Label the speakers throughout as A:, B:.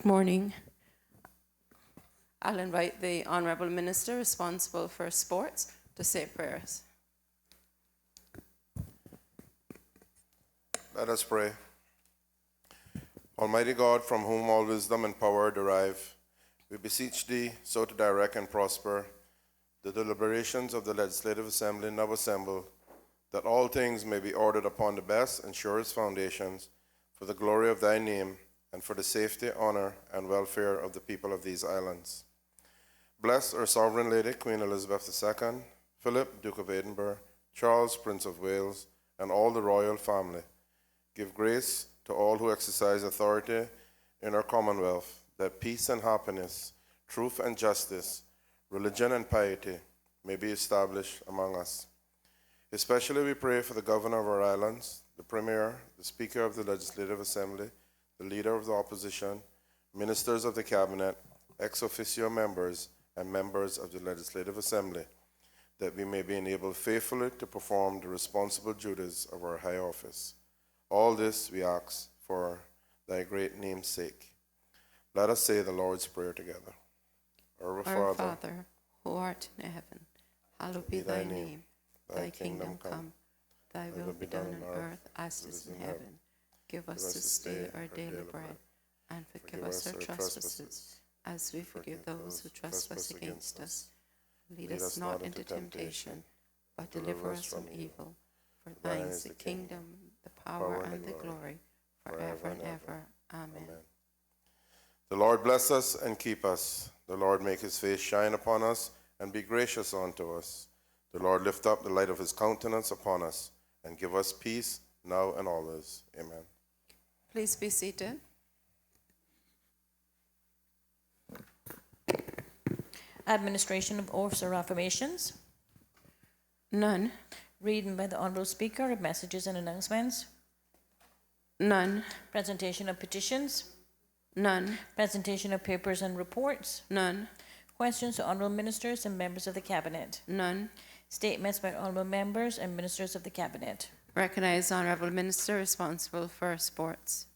A: Good morning. I'll invite the Honourable Minister responsible for sports to say prayers.
B: Let us pray. Almighty God, from whom all wisdom and power derive, we beseech Thee so to direct and prosper the deliberations of the Legislative Assembly now assembled, that all things may be ordered upon the best and surest foundations, for the glory of Thy name, and for the safety, honor, and welfare of the people of these islands. Bless our Sovereign Lady, Queen Elizabeth II, Philip, Duke of Edinburgh, Charles, Prince of Wales, and all the royal family. Give grace to all who exercise authority in our Commonwealth, that peace and happiness, truth and justice, religion and piety may be established among us. Especially we pray for the Governor of our islands, the Premier, the Speaker of the Legislative Assembly, the Leader of the Opposition, Ministers of the Cabinet, ex officio members, and members of the Legislative Assembly, that we may be enabled faithfully to perform the responsible duties of our high office. All this we ask for Thy great name's sake. Let us say the Lord's Prayer together. Our
A: Father, who art in heaven, hallowed be Thy name. Thy kingdom come. Thy will be done on earth as it is in heaven. Give us this day our daily bread, and forgive us our trespasses, as we forgive those who trespass against us. Lead us not into temptation, but deliver us from evil. For Thine is the kingdom, the power, and the glory, forever and ever. Amen.
B: The Lord bless us and keep us. The Lord make His face shine upon us and be gracious unto us. The Lord lift up the light of His countenance upon us and give us peace now and always. Amen.
A: Please be seated.
C: Administration of oaths or affirmations.
A: None.
C: Reading by the Honourable Speaker of messages and announcements.
A: None.
C: Presentation of petitions.
A: None.
C: Presentation of papers and reports.
A: None.
C: Questions to Honourable Ministers and members of the Cabinet.
A: None.
C: Statements by Honourable Members and Ministers of the Cabinet.
A: Recognize Honourable Minister responsible for sports.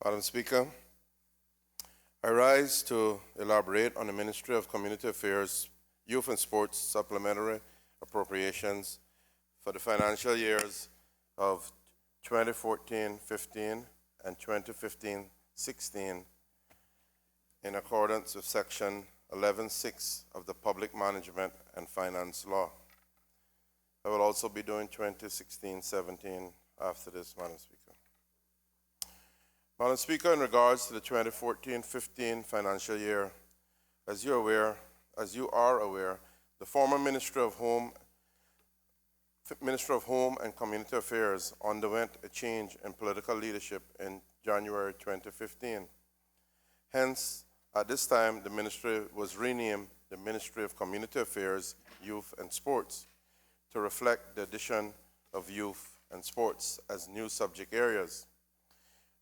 B: Madam Speaker, I rise to elaborate on the Ministry of Community Affairs, Youth and Sports supplementary appropriations for the financial years of 2014-15 and 2015-16 in accordance with Section 11.6 of the Public Management and Finance Law. I will also be doing 2016-17 after this, Madam Speaker. Madam Speaker, in regards to the 2014-15 financial year, as you are aware, the former Minister of Home and Community Affairs underwent a change in political leadership in January 2015. Hence, at this time, the ministry was renamed the Ministry of Community Affairs, Youth and Sports to reflect the addition of youth and sports as new subject areas.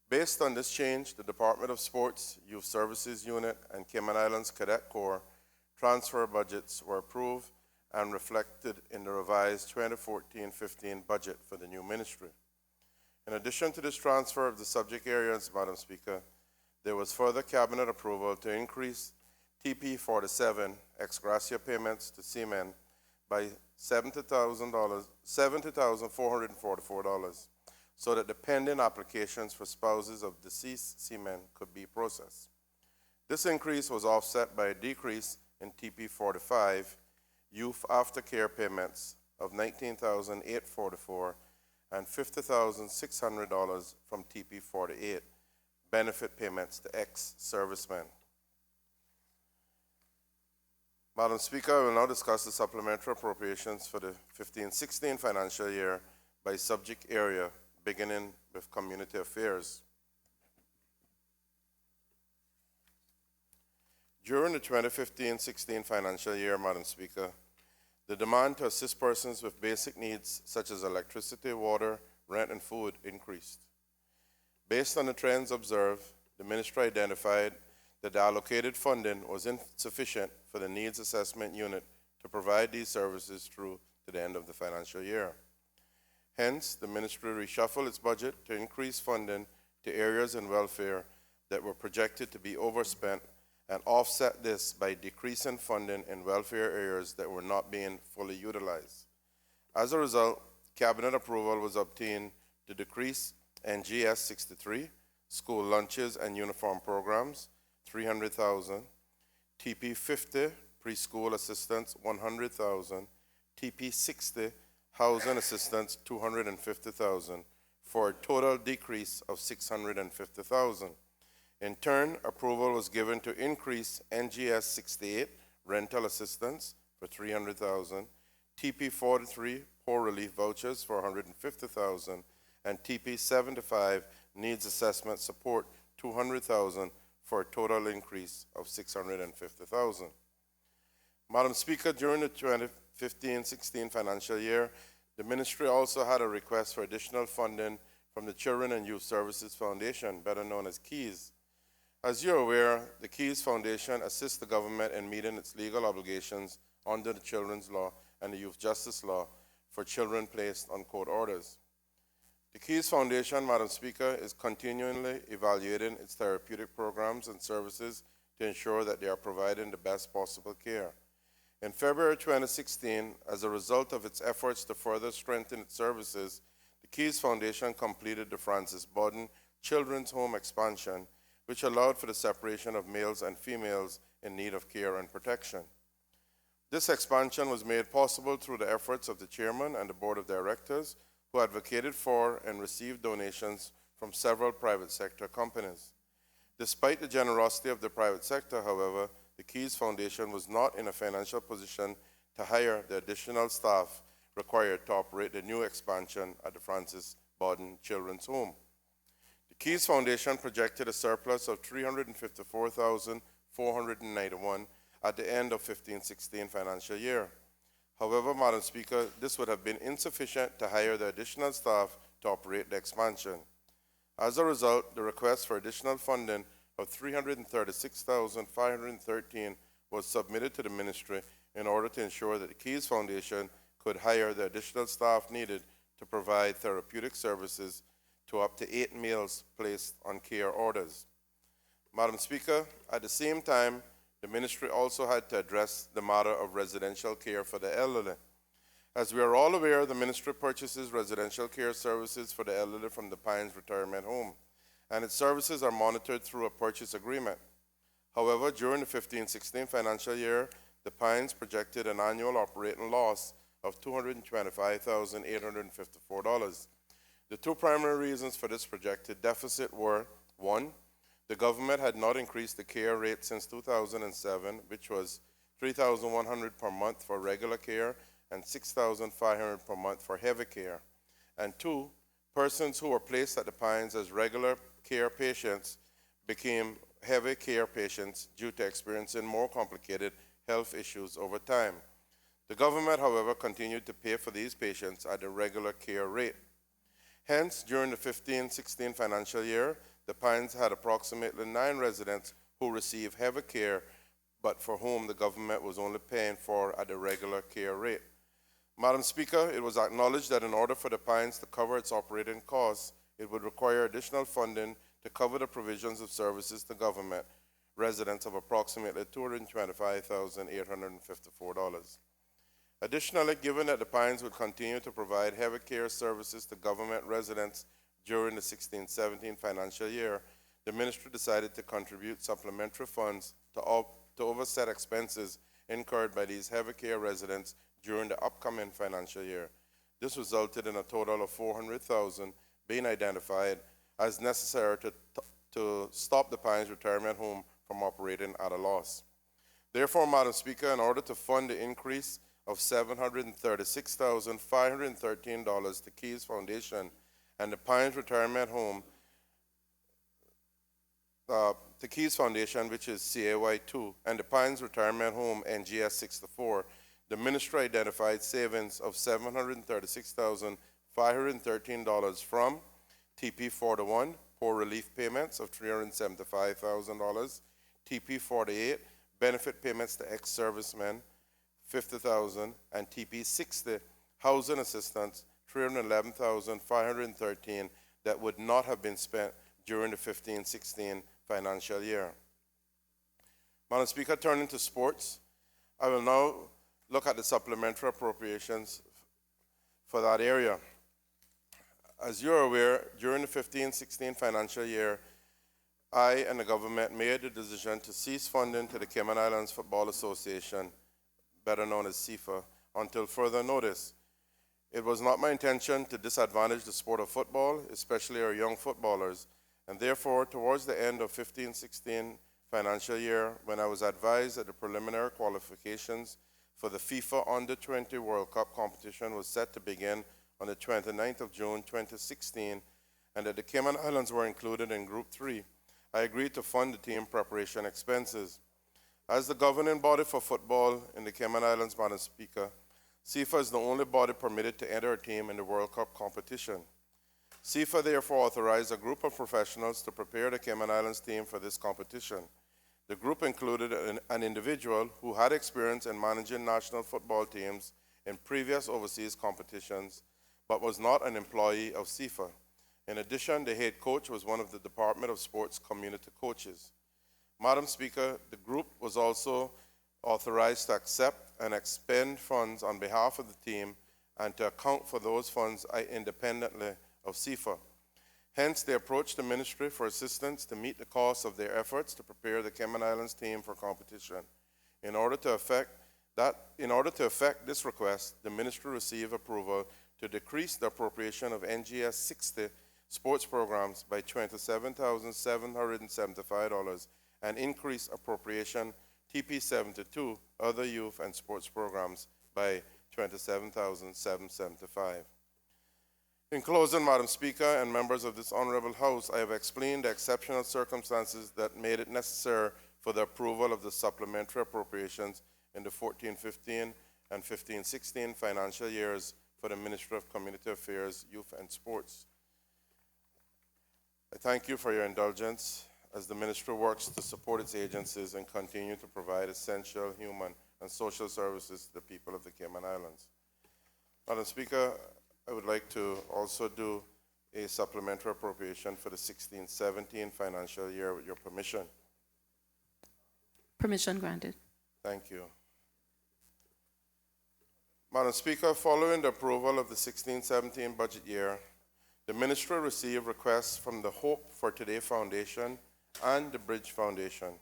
B: Based on this change, the Department of Sports, Youth Services Unit, and Cayman Islands Cadet Corps transfer budgets were approved and reflected in the revised 2014-15 budget for the new ministry. In addition to this transfer of the subject areas, Madam Speaker, there was further Cabinet approval to increase TP47 ex gratia payments to seamen by $70,444, so that the pending applications for spouses of deceased seamen could be processed. This increase was offset by a decrease in TP45 youth aftercare payments of $19,844 and $50,600 from TP48 benefit payments to ex-servicemen. Madam Speaker, I will now discuss the supplementary appropriations for the 15-16 financial year by subject area, beginning with community affairs. During the 2015-16 financial year, Madam Speaker, the demand to assist persons with basic needs such as electricity, water, rent, and food increased. Based on the trends observed, the Ministry identified that the allocated funding was insufficient for the needs assessment unit to provide these services through to the end of the financial year. Hence, the ministry reshuffled its budget to increase funding to areas in welfare that were projected to be overspent and offset this by decreasing funding in welfare areas that were not being fully utilized. As a result, Cabinet approval was obtained to decrease NGS 63, school lunches and uniform programs, $300,000, TP 50, preschool assistance, $100,000, TP 60, housing assistance, $250,000, for a total decrease of $650,000. In turn, approval was given to increase NGS 68, rental assistance, for $300,000, TP 43, poor relief vouchers for $150,000, and TP 75, needs assessment support, $200,000, for a total increase of $650,000. Madam Speaker, during the 2015-16 financial year, the ministry also had a request for additional funding from the Children and Youth Services Foundation, better known as KEYS. As you're aware, the KEYS Foundation assists the government in meeting its legal obligations under the Children's Law and the Youth Justice Law for children placed on court orders. The KEYS Foundation, Madam Speaker, is continually evaluating its therapeutic programs and services to ensure that they are providing the best possible care. In February 2016, as a result of its efforts to further strengthen its services, the KEYS Foundation completed the Francis Borden Children's Home expansion, which allowed for the separation of males and females in need of care and protection. This expansion was made possible through the efforts of the chairman and the board of directors, who advocated for and received donations from several private sector companies. Despite the generosity of the private sector, however, the KEYS Foundation was not in a financial position to hire the additional staff required to operate the new expansion at the Francis Borden Children's Home. The KEYS Foundation projected a surplus of $354,491 at the end of 15-16 financial year. However, Madam Speaker, this would have been insufficient to hire the additional staff to operate the expansion. As a result, the request for additional funding of $336,513 was submitted to the ministry in order to ensure that the KEYS Foundation could hire the additional staff needed to provide therapeutic services to up to 8 males placed on care orders. Madam Speaker, at the same time, the ministry also had to address the matter of residential care for the elderly. As we are all aware, the ministry purchases residential care services for the elderly from the Pines Retirement Home, and its services are monitored through a purchase agreement. However, during the 15-16 financial year, the Pines projected an annual operating loss of $225,854. The two primary reasons for this projected deficit were: one, the government had not increased the care rate since 2007, which was $3,100 per month for regular care and $6,500 per month for heavy care; and two, persons who were placed at the Pines as regular care patients became heavy care patients due to experiencing more complicated health issues over time. The government, however, continued to pay for these patients at the regular care rate. Hence, during the 15-16 financial year, the Pines had approximately 9 residents who received heavy care, but for whom the government was only paying for at the regular care rate. Madam Speaker, it was acknowledged that in order for the Pines to cover its operating costs, it would require additional funding to cover the provisions of services to government residents of approximately $225,854. Additionally, given that the Pines would continue to provide heavy care services to government residents during the 16-17 financial year, the ministry decided to contribute supplementary funds to offset expenses incurred by these heavy care residents during the upcoming financial year. This resulted in a total of $400,000 being identified as necessary to stop the Pines Retirement Home from operating at a loss. Therefore, Madam Speaker, in order to fund the increase of $736,513 to KEYS Foundation and the Pines Retirement Home, the KEYS Foundation, which is CAY2, and the Pines Retirement Home, NGS 64, the ministry identified savings of $736,513 from TP 41, poor relief payments of $375,000, TP48, benefit payments to ex-servicemen, 50,000, and TP60, housing assistance, 311,513 that would not have been spent during the 15-16 financial year. Madam Speaker, turning to sports, I will now look at the supplementary appropriations for that area. As you're aware, during the 15-16 financial year, I and the government made the decision to cease funding to the Cayman Islands Football Association, better known as CIFA, until further notice. It was not my intention to disadvantage the sport of football, especially our young footballers, and therefore, towards the end of 15-16 financial year, when I was advised that the preliminary qualifications for the FIFA Under-20 World Cup competition was set to begin on the 29th of June 2016, and that the Cayman Islands were included in Group 3, I agreed to fund the team preparation expenses. As the governing body for football in the Cayman Islands, Madam Speaker, CIFA is the only body permitted to enter a team in the World Cup competition. CIFA therefore authorized a group of professionals to prepare the Cayman Islands team for this competition. The group included an individual who had experience in managing national football teams in previous overseas competitions, but was not an employee of CIFA. In addition, the head coach was one of the Department of Sports community coaches. Madam Speaker, the group was also authorized to accept and expend funds on behalf of the team and to account for those funds independently of CIFA. Hence, they approached the ministry for assistance to meet the costs of their efforts to prepare the Cayman Islands team for competition. In order to effect this request, the ministry received approval to decrease the appropriation of NGS 60 sports programs by $27,775 and increase appropriation TP72 other youth and sports programs by $27,775. In closing, Madam Speaker and members of this Honorable House, I have explained the exceptional circumstances that made it necessary for the approval of the supplementary appropriations in the 14-15 and 15-16 financial years for the Ministry of Community Affairs, Youth and Sports. I thank you for your indulgence as the ministry works to support its agencies and continue to provide essential human and social services to the people of the Cayman Islands. Madam Speaker, I would like to also do a supplementary appropriation for the 16-17 financial year with your permission.
A: Permission granted.
B: Thank you. Madam Speaker, following the approval of the 16-17 budget year, the ministry received requests from the Hope for Today Foundation and the Bridge Foundation.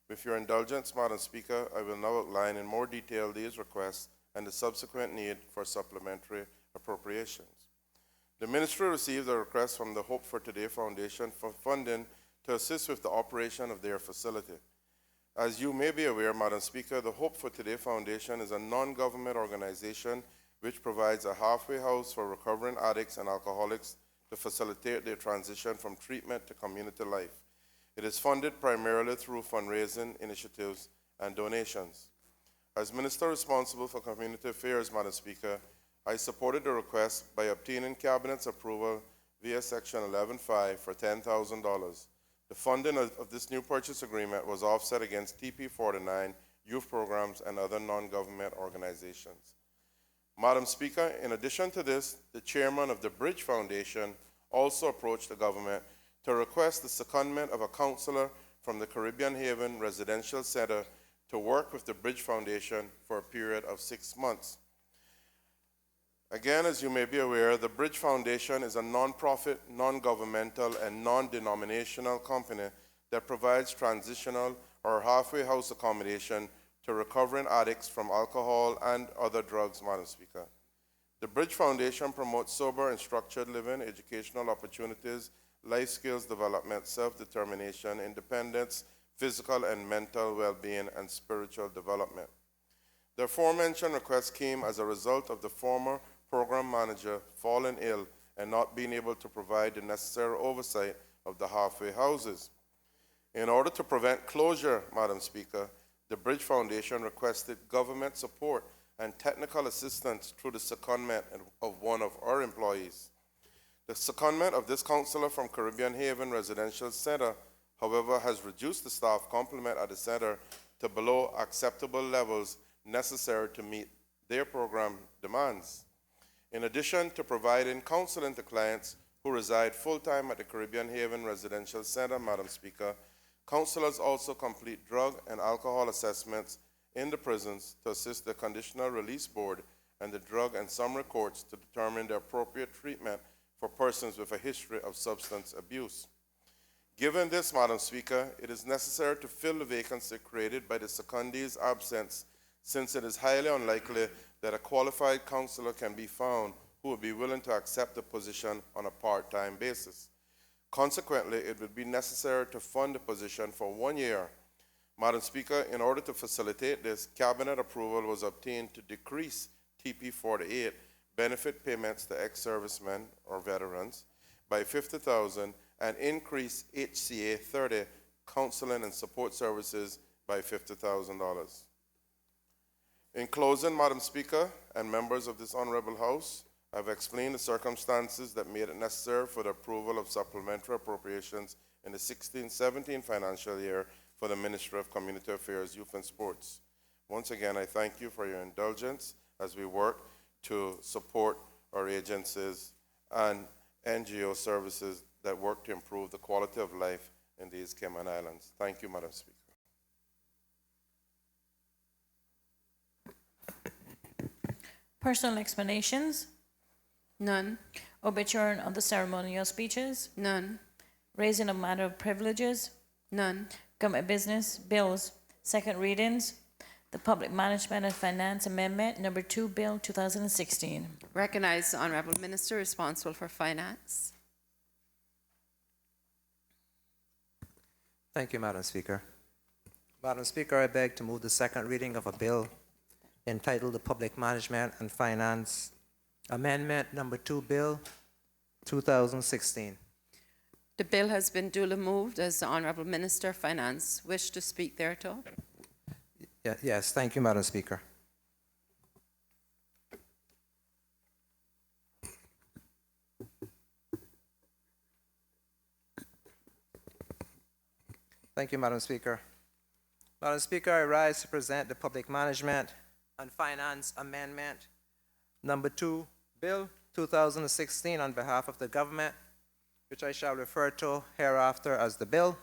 B: With your indulgence, Madam Speaker, I will now outline in more detail these requests and the subsequent need for supplementary appropriations. The ministry received a request from the Hope for Today Foundation for funding to assist with the operation of their facility. As you may be aware, Madam Speaker, the Hope for Today Foundation is a non-government organization which provides a halfway house for recovering addicts and alcoholics to facilitate their transition from treatment to community life. It is funded primarily through fundraising initiatives and donations. As Minister responsible for Community Affairs, Madam Speaker, I supported the request by obtaining Cabinet's approval via Section 11.5 for $10,000. The funding of this new purchase agreement was offset against TP49, youth programs, and other non-government organizations. Madam Speaker, in addition to this, the chairman of the Bridge Foundation also approached the government to request the secondment of a counselor from the Caribbean Haven Residential Center to work with the Bridge Foundation for a period of 6 months. Again, as you may be aware, the Bridge Foundation is a non-profit, non-governmental, and non-denominational company that provides transitional or halfway house accommodation to recovering addicts from alcohol and other drugs, Madam Speaker. The Bridge Foundation promotes sober and structured living, educational opportunities, life skills development, self-determination, independence, physical and mental well-being, and spiritual development. The aforementioned request came as a result of the former program manager falling ill and not being able to provide the necessary oversight of the halfway houses. In order to prevent closure, Madam Speaker, the Bridge Foundation requested government support and technical assistance through the secondment of one of our employees. The secondment of this counselor from Caribbean Haven Residential Center, however, has reduced the staff complement at the center to below acceptable levels necessary to meet their program demands. In addition to providing counseling to clients who reside full-time at the Caribbean Haven Residential Center, Madam Speaker, counselors also complete drug and alcohol assessments in the prisons to assist the Conditional Release Board and the Drug and Summary Courts to determine the appropriate treatment for persons with a history of substance abuse. Given this, Madam Speaker, it is necessary to fill the vacancy created by the secondee's absence, since it is highly unlikely that a qualified counselor can be found who would be willing to accept the position on a part-time basis. Consequently, it would be necessary to fund the position for 1 year. Madam Speaker, in order to facilitate this, Cabinet approval was obtained to decrease TP48 benefit payments to ex-servicemen or veterans by $50,000 and increase HCA 30 counseling and support services by $50,000. In closing, Madam Speaker and members of this Honorable House, I have explained the circumstances that made it necessary for the approval of supplementary appropriations in the 16-17 financial year for the Ministry of Community Affairs, Youth and Sports. Once again, I thank you for your indulgence as we work to support our agencies and NGO services that work to improve the quality of life in these Cayman Islands. Thank you, Madam Speaker.
C: Personal explanations?
A: None.
C: Obituary of the ceremonial speeches?
A: None.
C: Raising of matter of privileges?
A: None.
C: Government business, bills, second readings. The Public Management and Finance Amendment, number 2, Bill 2016.
A: Recognize the Honorable Minister responsible for finance.
D: Thank you, Madam Speaker. Madam Speaker, I beg to move the second reading of a bill entitled the Public Management and Finance Amendment, number 2, Bill 2016.
A: The bill has been duly moved. Does the Honorable Minister of Finance wish to speak thereto?
D: Yes, thank you, Madam Speaker. Thank you, Madam Speaker. Madam Speaker, I rise to present the Public Management and Finance Amendment, number 2, Bill 2016 on behalf of the government, which I shall refer to hereafter as the bill.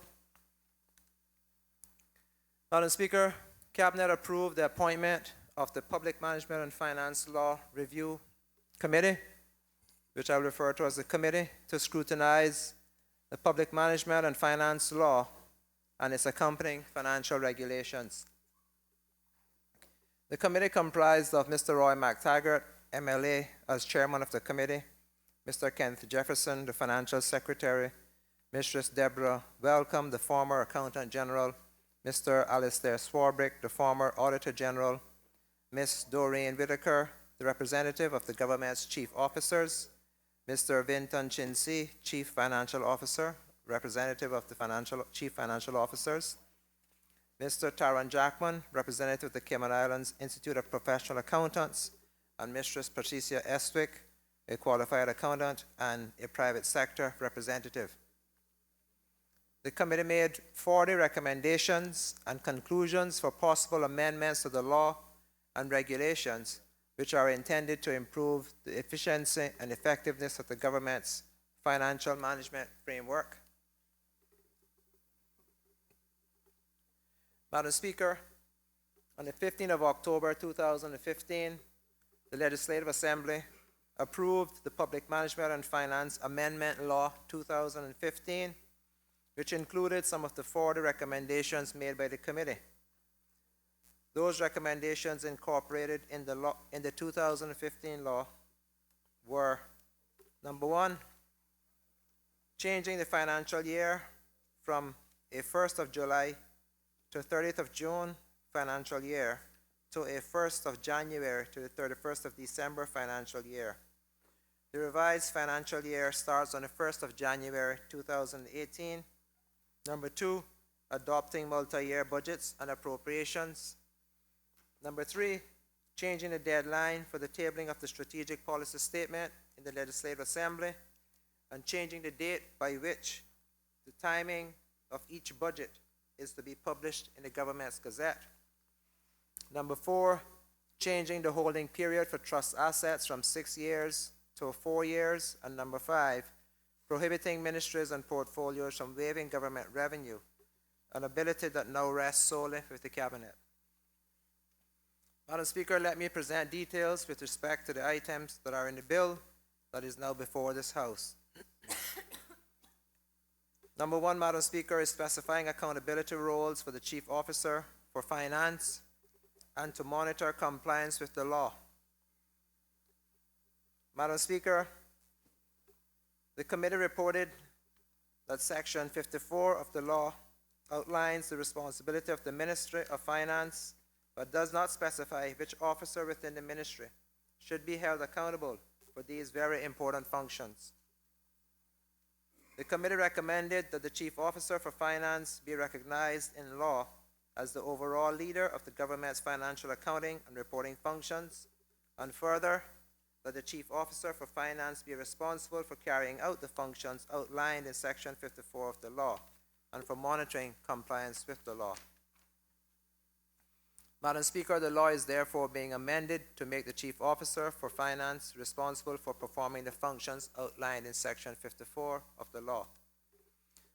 D: Madam Speaker, Cabinet approved the appointment of the Public Management and Finance Law Review Committee, which I will refer to as the committee, to scrutinize the public management and finance law and its accompanying financial regulations. The committee comprised of Mr. Roy McTaggart, MLA, as chairman of the committee, Mr. Kenneth Jefferson, the financial secretary, Mistress Deborah Welcome, the former accountant general, Mr. Alistair Swarbrick, the former Auditor General, Ms. Doreen Whitaker, the representative of the government's chief officers, Mr. Vinton Chinsi, Chief Financial Officer, representative of the chief financial officers, Mr. Taran Jackman, representative of the Cayman Islands Institute of Professional Accountants, and Mistress Patricia Estwick, a qualified accountant and a private sector representative. The committee made 40 recommendations and conclusions for possible amendments to the law and regulations which are intended to improve the efficiency and effectiveness of the government's financial management framework. Madam Speaker, on the 15th of October 2015, the Legislative Assembly approved the Public Management and Finance Amendment Law 2015, which included some of the 40 recommendations made by the committee. Those recommendations incorporated in the 2015 law were, number 1, changing the financial year from a 1st of July to 30th of June financial year to a 1st of January to the 31st of December financial year. The revised financial year starts on the 1st of January 2018. Number 2, adopting multi-year budgets and appropriations. Number 3, changing the deadline for the tabling of the strategic policy statement in the Legislative Assembly and changing the date by which the timing of each budget is to be published in the Government's Gazette. Number 4, changing the holding period for trust assets from 6 years to 4 years. And number 5, prohibiting ministries and portfolios from waiving government revenue, an ability that now rests solely with the Cabinet. Madam Speaker, let me present details with respect to the items that are in the bill that is now before this House. Number 1, Madam Speaker, is specifying accountability roles for the Chief Officer for Finance and to monitor compliance with the law. Madam Speaker, the committee reported that Section 54 of the law outlines the responsibility of the Ministry of Finance, but does not specify which officer within the ministry should be held accountable for these very important functions. The committee recommended that the Chief Officer for Finance be recognized in law as the overall leader of the government's financial accounting and reporting functions, and further, that the Chief Officer for Finance be responsible for carrying out the functions outlined in Section 54 of the law and for monitoring compliance with the law. Madam Speaker, the law is therefore being amended to make the Chief Officer for Finance responsible for performing the functions outlined in Section 54 of the law.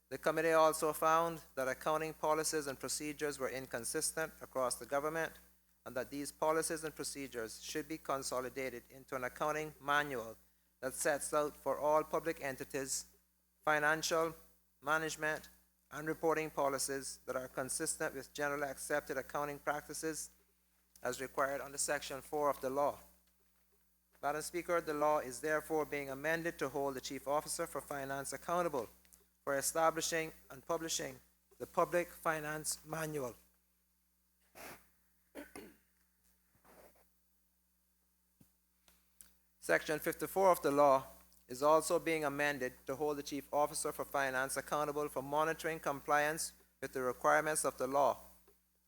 D: The committee also found that accounting policies and procedures were inconsistent across the government, and that these policies and procedures should be consolidated into an accounting manual that sets out for all public entities financial, management, and reporting policies that are consistent with generally accepted accounting practices as required under Section 4 of the law. Madam Speaker, the law is therefore being amended to hold the Chief Officer for Finance accountable for establishing and publishing the Public Finance Manual. Section 54 of the law is also being amended to hold the Chief Officer for Finance accountable for monitoring compliance with the requirements of the law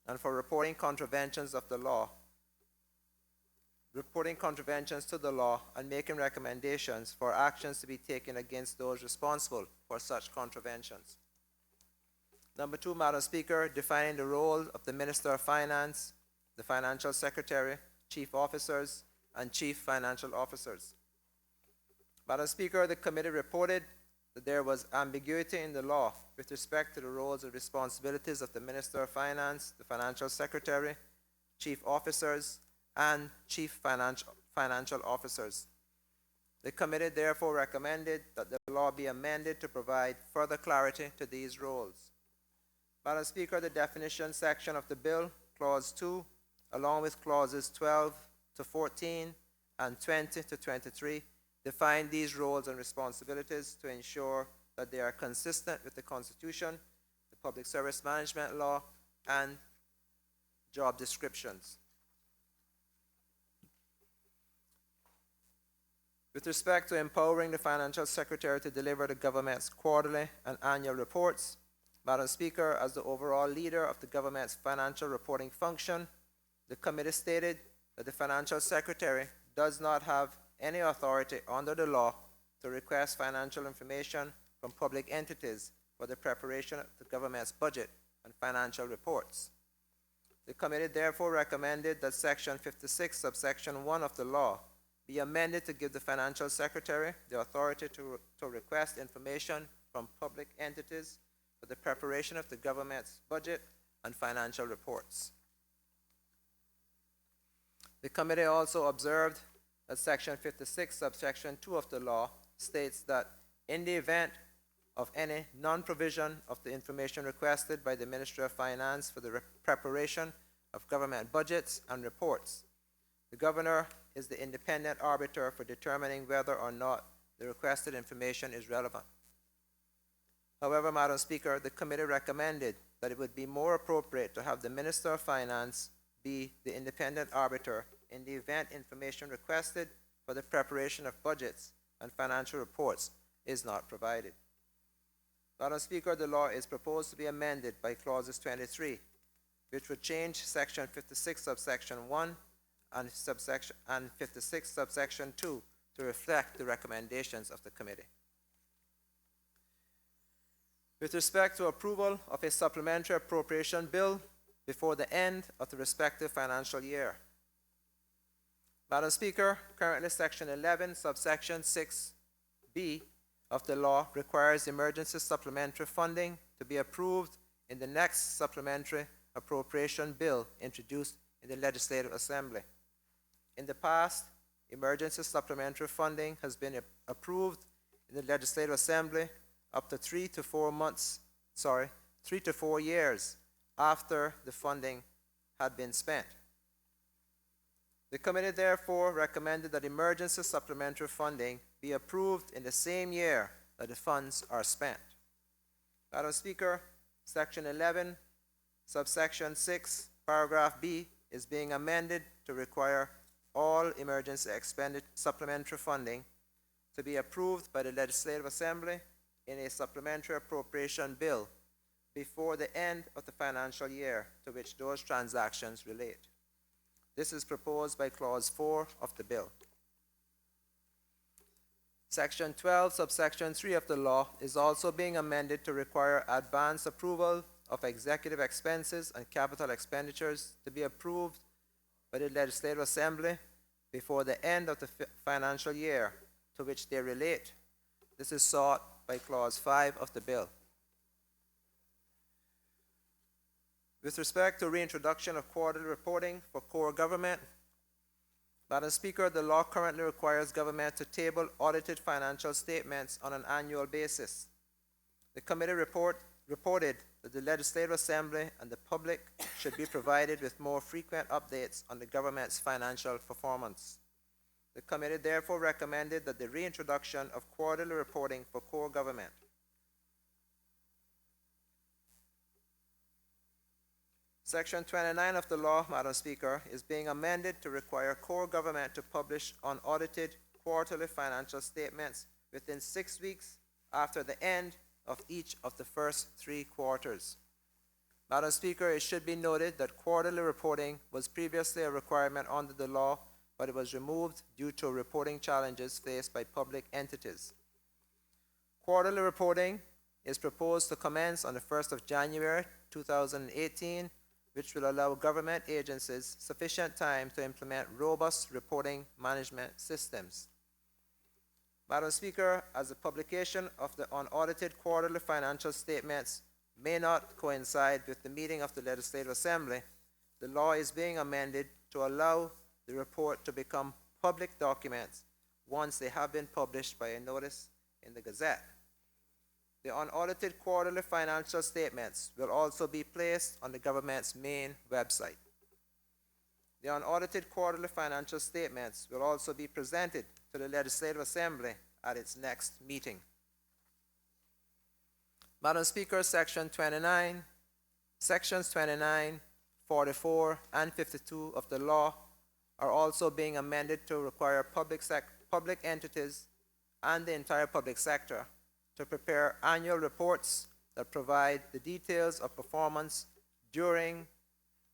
D: and for reporting contraventions of the law, reporting contraventions to the law and making recommendations for actions to be taken against those responsible for such contraventions. Number 2, Madam Speaker, defining the role of the Minister of Finance, the Financial Secretary, Chief Officers, and Chief Financial Officers. Madam Speaker, the committee reported that there was ambiguity in the law with respect to the roles and responsibilities of the Minister of Finance, the Financial Secretary, Chief Officers, and Chief Financial Officers. The committee therefore recommended that the law be amended to provide further clarity to these roles. Madam Speaker, the definition section of the bill, Clause 2, along with Clauses 12 to 14 and 20 to 23, define these roles and responsibilities to ensure that they are consistent with the Constitution, the Public Service Management Law, and job descriptions. With respect to empowering the Financial Secretary to deliver the government's quarterly and annual reports, Madam Speaker, as the overall leader of the government's financial reporting function, the committee stated that the Financial Secretary does not have any authority under the law to request financial information from public entities for the preparation of the government's budget and financial reports. The committee therefore recommended that Section 56, subsection 1 of the law be amended to give the Financial Secretary the authority to request information from public entities for the preparation of the government's budget and financial reports. The committee also observed that Section 56, subsection 2 of the law states that in the event of any non-provision of the information requested by the Ministry of Finance for the preparation of government budgets and reports, the Governor is the independent arbiter for determining whether or not the requested information is relevant. However, Madam Speaker, the committee recommended that it would be more appropriate to have the Minister of Finance be the independent arbiter in the event information requested for the preparation of budgets and financial reports is not provided. Madam Speaker, the law is proposed to be amended by clauses 23, which would change Section 56, subsection 1 and 56, subsection 2 to reflect the recommendations of the committee. With respect to approval of a supplementary appropriation bill before the end of the respective financial year. Madam Speaker, currently Section 11, subsection 6B of the law requires emergency supplementary funding to be approved in the next supplementary appropriation bill introduced in the Legislative Assembly. In the past, emergency supplementary funding has been approved in the Legislative Assembly up to 3 to 4 years after the funding had been spent. The committee therefore recommended that emergency supplementary funding be approved in the same year that the funds are spent. Madam Speaker, Section 11, subsection 6, paragraph B is being amended to require all emergency supplementary funding to be approved by the Legislative Assembly in a supplementary appropriation bill before the end of the financial year to which those transactions relate. This is proposed by Clause 4 of the bill. Section 12, subsection 3 of the law is also being amended to require advance approval of executive expenses and capital expenditures to be approved by the Legislative Assembly before the end of the financial year to which they relate. This is sought by Clause 5 of the bill. With respect to reintroduction of quarterly reporting for core government, Madam Speaker, the law currently requires government to table audited financial statements on an annual basis. The committee reported that the Legislative Assembly and the public should be provided with more frequent updates on the government's financial performance. The committee therefore recommended that the reintroduction of quarterly reporting for core government. Section 29 of the law, Madam Speaker, is being amended to require core government to publish unaudited quarterly financial statements within 6 weeks after the end of each of the first 3 quarters. Madam Speaker, it should be noted that quarterly reporting was previously a requirement under the law, but it was removed due to reporting challenges faced by public entities. Quarterly reporting is proposed to commence on the 1st of January 2018, which will allow government agencies sufficient time to implement robust reporting management systems. Madam Speaker, as the publication of the unaudited quarterly financial statements may not coincide with the meeting of the Legislative Assembly, the law is being amended to allow the report to become public documents once they have been published by a notice in the Gazette. The unaudited quarterly financial statements will also be placed on the government's main website. The unaudited quarterly financial statements will also be presented to the Legislative Assembly at its next meeting. Madam Speaker, Sections 29, 44, and 52 of the law are also being amended to require public entities and the entire public sector to prepare annual reports that provide the details of performance during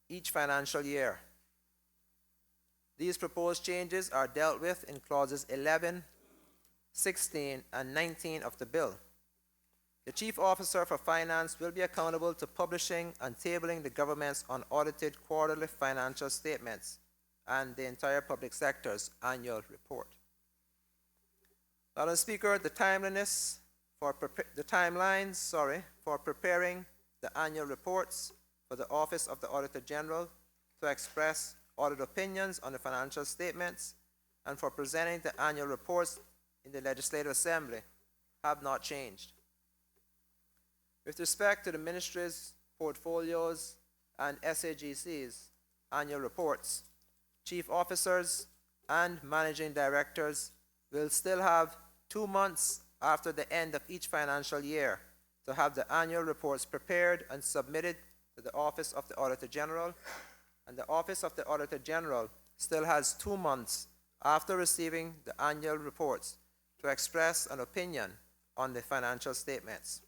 D: each financial year. These proposed changes are dealt with in clauses 11, 16, and 19 of the bill. The Chief Officer for Finance will be accountable to publishing and tabling the government's unaudited quarterly financial statements and the entire public sector's annual report. Madam Speaker, the timelines for preparing the annual reports for the Office of the Auditor General to express audit opinions on the financial statements and for presenting the annual reports in the Legislative Assembly have not changed. With respect to the Ministry's portfolios and SAGC's annual reports, Chief Officers and Managing Directors will still have 2 months after the end of each financial year to have the annual reports prepared and submitted to the Office of the Auditor General, and the Office of the Auditor General still has 2 months after receiving the annual reports to express an opinion on the financial statements.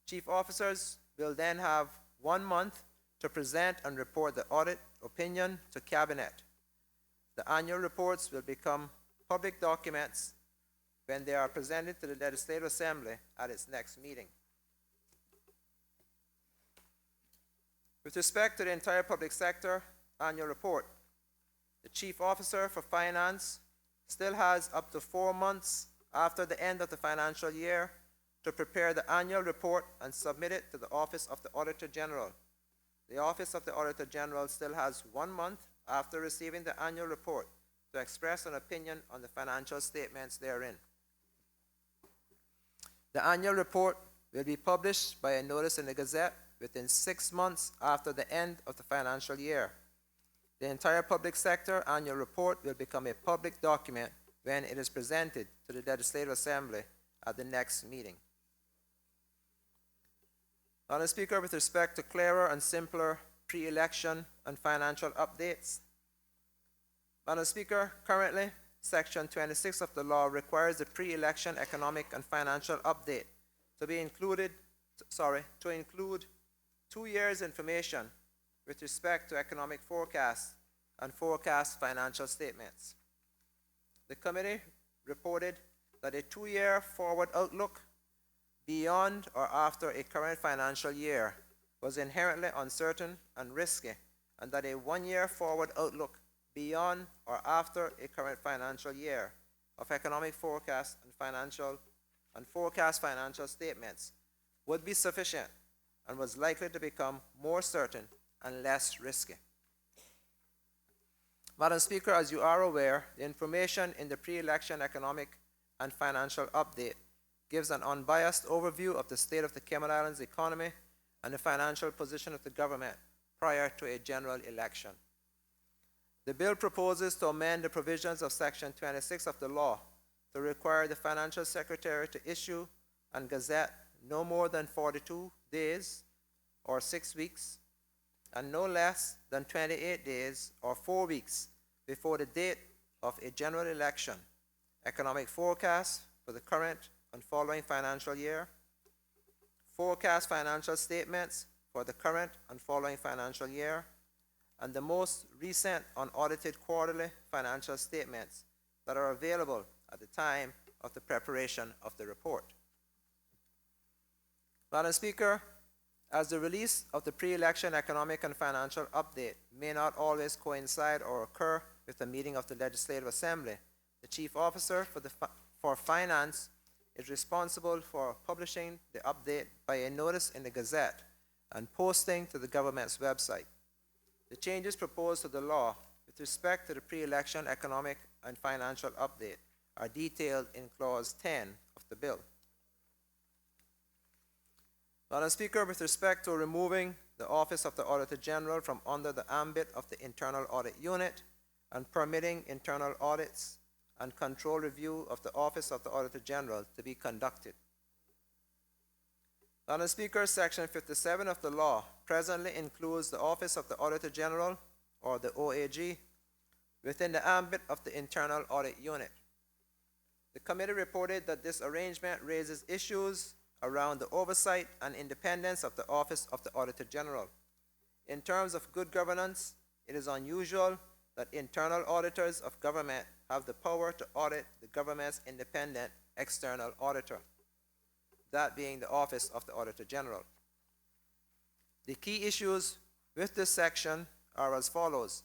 D: Chief Officers will then have 1 month to present and report the audit opinion to Cabinet. The annual reports will become public documents when they are presented to the Legislative Assembly at its next meeting. With respect to the entire public sector annual report, the Chief Officer for Finance still has up to 4 months after the end of the financial year to prepare the annual report and submit it to the Office of the Auditor General. The Office of the Auditor General still has 1 month after receiving the annual report to express an opinion on the financial statements therein. The annual report will be published by a notice in the Gazette within 6 months after the end of the financial year. The entire public sector annual report will become a public document when it is presented to the Legislative Assembly at the next meeting. Madam Speaker, with respect to clearer and simpler pre-election and financial updates, Madam Speaker, currently, Section 26 of the law requires the pre-election economic and financial update to include 2 years information with respect to economic forecasts and forecast financial statements. The committee reported that a 2-year forward outlook beyond or after a current financial year was inherently uncertain and risky, and that a 1-year forward outlook beyond or after a current financial year of economic forecast and forecast financial statements would be sufficient and was likely to become more certain and less risky. Madam Speaker, as you are aware, the information in the pre-election economic and financial update gives an unbiased overview of the state of the Cayman Islands economy and the financial position of the government prior to a general election. The bill proposes to amend the provisions of Section 26 of the law to require the Financial Secretary to issue and gazette no more than 42 days or 6 weeks, and no less than 28 days or 4 weeks before the date of a general election, economic forecast for the current and following financial year, forecast financial statements for the current and following financial year, and the most recent unaudited quarterly financial statements that are available at the time of the preparation of the report. Madam Speaker, as the release of the pre-election economic and financial update may not always coincide or occur with the meeting of the Legislative Assembly, the Chief Officer for Finance is responsible for publishing the update by a notice in the Gazette and posting to the government's website. The changes proposed to the law with respect to the pre-election economic and financial update are detailed in Clause 10 of the bill. Madam Speaker, with respect to removing the Office of the Auditor General from under the ambit of the Internal Audit Unit and permitting internal audits and control review of the Office of the Auditor General to be conducted. Madam Speaker, Section 57 of the law presently includes the Office of the Auditor General, or the OAG, within the ambit of the Internal Audit Unit. The committee reported that this arrangement raises issues around the oversight and independence of the Office of the Auditor General. In terms of good governance, it is unusual that internal auditors of government have the power to audit the government's independent external auditor, that being the Office of the Auditor General. The key issues with this section are as follows.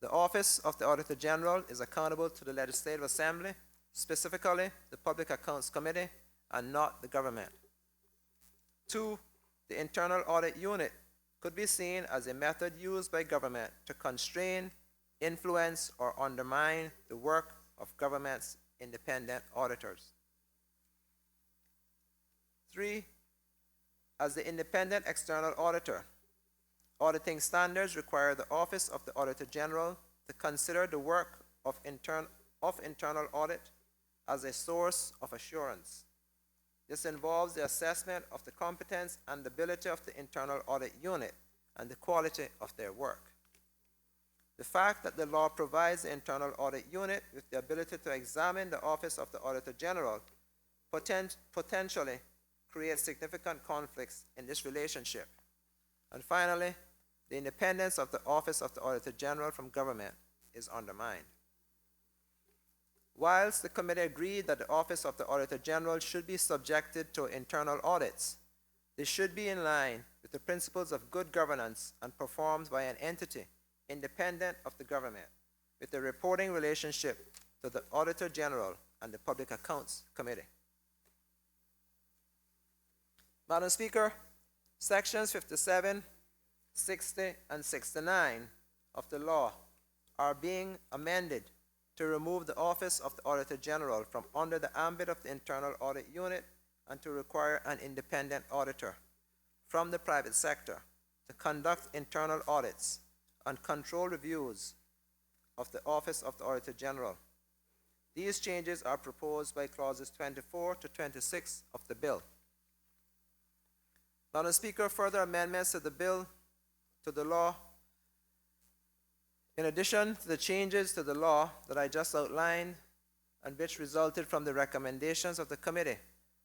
D: The Office of the Auditor General is accountable to the Legislative Assembly, specifically the Public Accounts Committee, and not the government. 2, the Internal Audit Unit could be seen as a method used by government to constrain, influence, or undermine the work of government's independent auditors. 3, as the independent external auditor, auditing standards require the Office of the Auditor General to consider the work of internal audit as a source of assurance. This involves the assessment of the competence and ability of the Internal Audit Unit and the quality of their work. The fact that the law provides the Internal Audit Unit with the ability to examine the Office of the Auditor General potentially creates significant conflicts in this relationship. And finally, the independence of the Office of the Auditor General from government is undermined. Whilst the committee agreed that the Office of the Auditor General should be subjected to internal audits, they should be in line with with the principles of good governance and performed by an entity independent of the government, with a reporting relationship to the Auditor General and the Public Accounts Committee. Madam Speaker, Sections 57, 60, and 69 of the law are being amended to remove the Office of the Auditor General from under the ambit of the Internal Audit Unit and to require an independent auditor from the private sector to conduct internal audits and control reviews of the Office of the Auditor General. These changes are proposed by clauses 24 to 26 of the bill. Madam Speaker, further amendments to the law, in addition to the changes to the law that I just outlined and which resulted from the recommendations of the committee,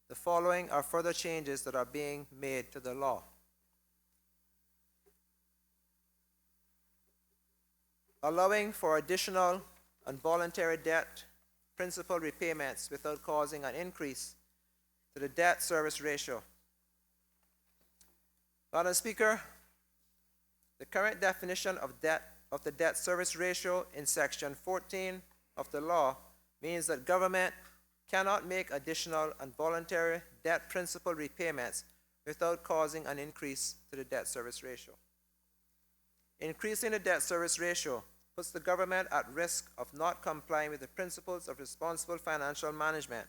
D: the following are further changes that are being made to the law. Allowing for additional and voluntary debt principal repayments without causing an increase to the debt service ratio. Madam Speaker, the current definition of the debt service ratio in Section 14 of the law means that government cannot make additional and voluntary debt principal repayments without causing an increase to the debt service ratio. Increasing the debt service ratio puts the government at risk of not complying with the principles of responsible financial management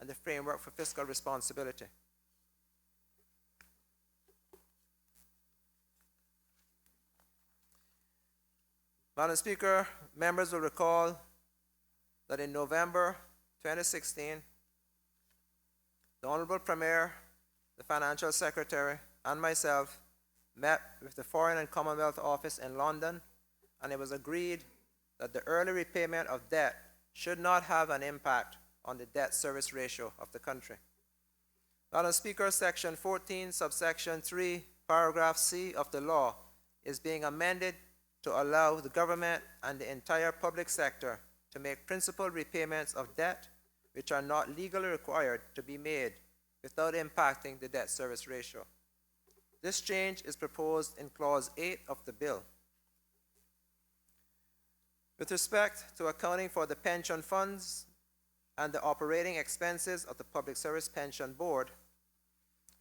D: and the framework for fiscal responsibility. Madam Speaker, members will recall that in November 2016, the Honorable Premier, the Financial Secretary, and myself met with the Foreign and Commonwealth Office in London, and it was agreed that the early repayment of debt should not have an impact on the debt service ratio of the country. Madam Speaker, Section 14, subsection 3, paragraph C of the law is being amended to allow the government and the entire public sector to make principal repayments of debt which are not legally required to be made without impacting the debt service ratio. This change is proposed in Clause 8 of the bill. With respect to accounting for the pension funds and the operating expenses of the Public Service Pension Board,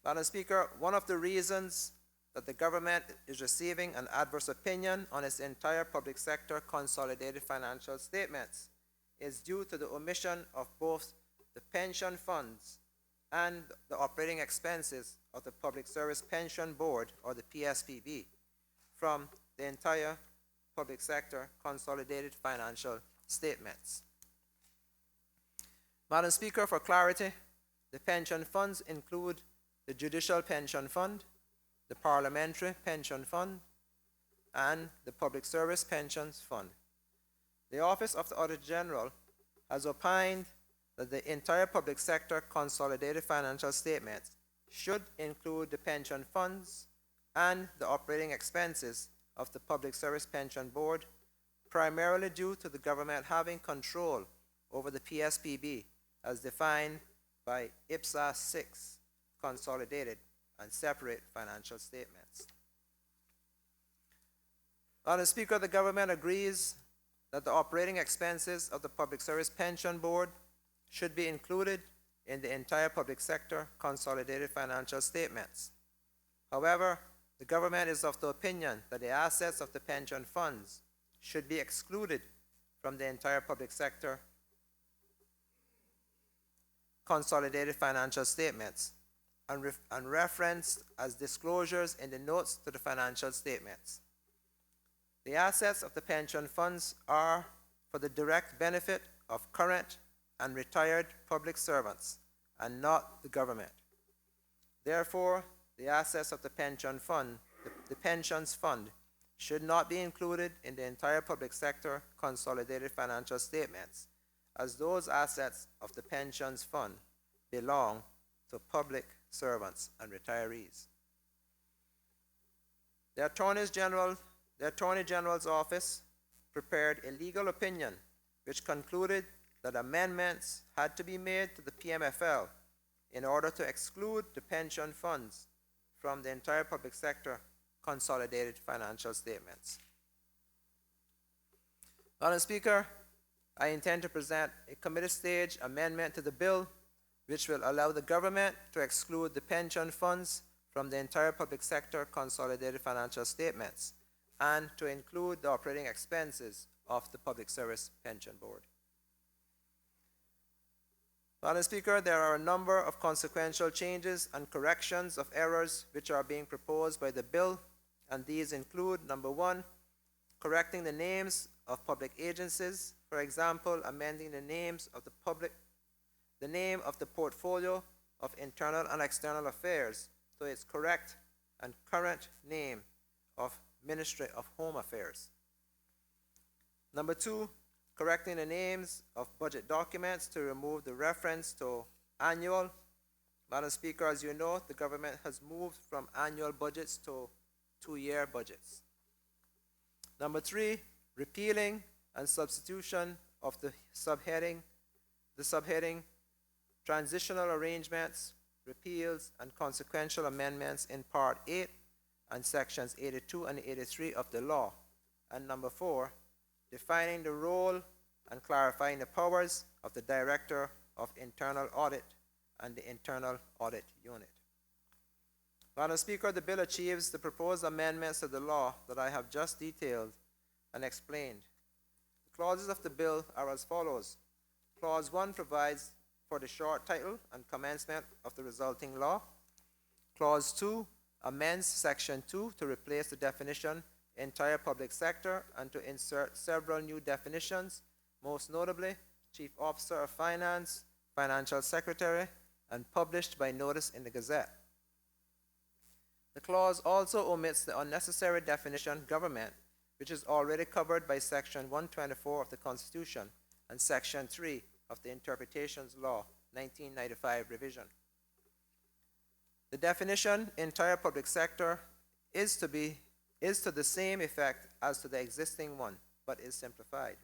D: Madam Speaker, one of the reasons that the government is receiving an adverse opinion on its entire public sector consolidated financial statements is due to the omission of both the pension funds and the operating expenses of the Public Service Pension Board, or the PSPB, from the entire public sector consolidated financial statements. Madam Speaker, for clarity, the pension funds include the Judicial Pension Fund, the Parliamentary Pension Fund, and the Public Service Pensions Fund. The Office of the Auditor General has opined that the entire public sector consolidated financial statements should include the pension funds and the operating expenses of the Public Service Pension Board, primarily due to the government having control over the PSPB as defined by IPSA 6 consolidated and separate financial statements. Madam Speaker, the government agrees that the operating expenses of the Public Service Pension Board should be included in the entire public sector consolidated financial statements. However, the government is of the opinion that the assets of the pension funds should be excluded from the entire public sector consolidated financial statements and referenced as disclosures in the notes to the financial statements. The assets of the pension funds are for the direct benefit of current and retired public servants and not the government. Therefore, the assets of the pension fund, the pensions fund, should not be included in the entire public sector consolidated financial statements, as those assets of the pensions fund belong to public servants and retirees. The Attorney General's office prepared a legal opinion which concluded that amendments had to be made to the PMFL in order to exclude the pension funds from the entire public sector consolidated financial statements. Madam Speaker, I intend to present a committee stage amendment to the bill which will allow the government to exclude the pension funds from the entire public sector consolidated financial statements and to include the operating expenses of the Public Service Pension Board. Madam Speaker, there are a number of consequential changes and corrections of errors which are being proposed by the bill, and these include, number one, correcting the names of public agencies, for example, amending the names of the name of the portfolio of internal and external affairs to its correct and current name of Ministry of Home Affairs. Number two, correcting the names of budget documents to remove the reference to annual. Madam Speaker, as you know, the government has moved from annual budgets to two-year budgets. Number three, repealing and substitution of the subheading transitional arrangements, repeals, and consequential amendments in Part 8 and Sections 82 and 83 of the law. And number four, defining the role and clarifying the powers of the Director of Internal Audit and the Internal Audit Unit. Madam Speaker, the bill achieves the proposed amendments to the law that I have just detailed and explained. The clauses of the bill are as follows. Clause 1 provides for the short title and commencement of the resulting law. Clause 2 amends Section 2 to replace the definition entire public sector and to insert several new definitions, most notably Chief Officer of Finance, Financial Secretary, and published by notice in the Gazette. The clause also omits the unnecessary definition government, which is already covered by Section 124 of the Constitution and Section 3 of the Interpretations Law, 1995 revision. The definition entire public sector is to the same effect as to the existing one, but is simplified.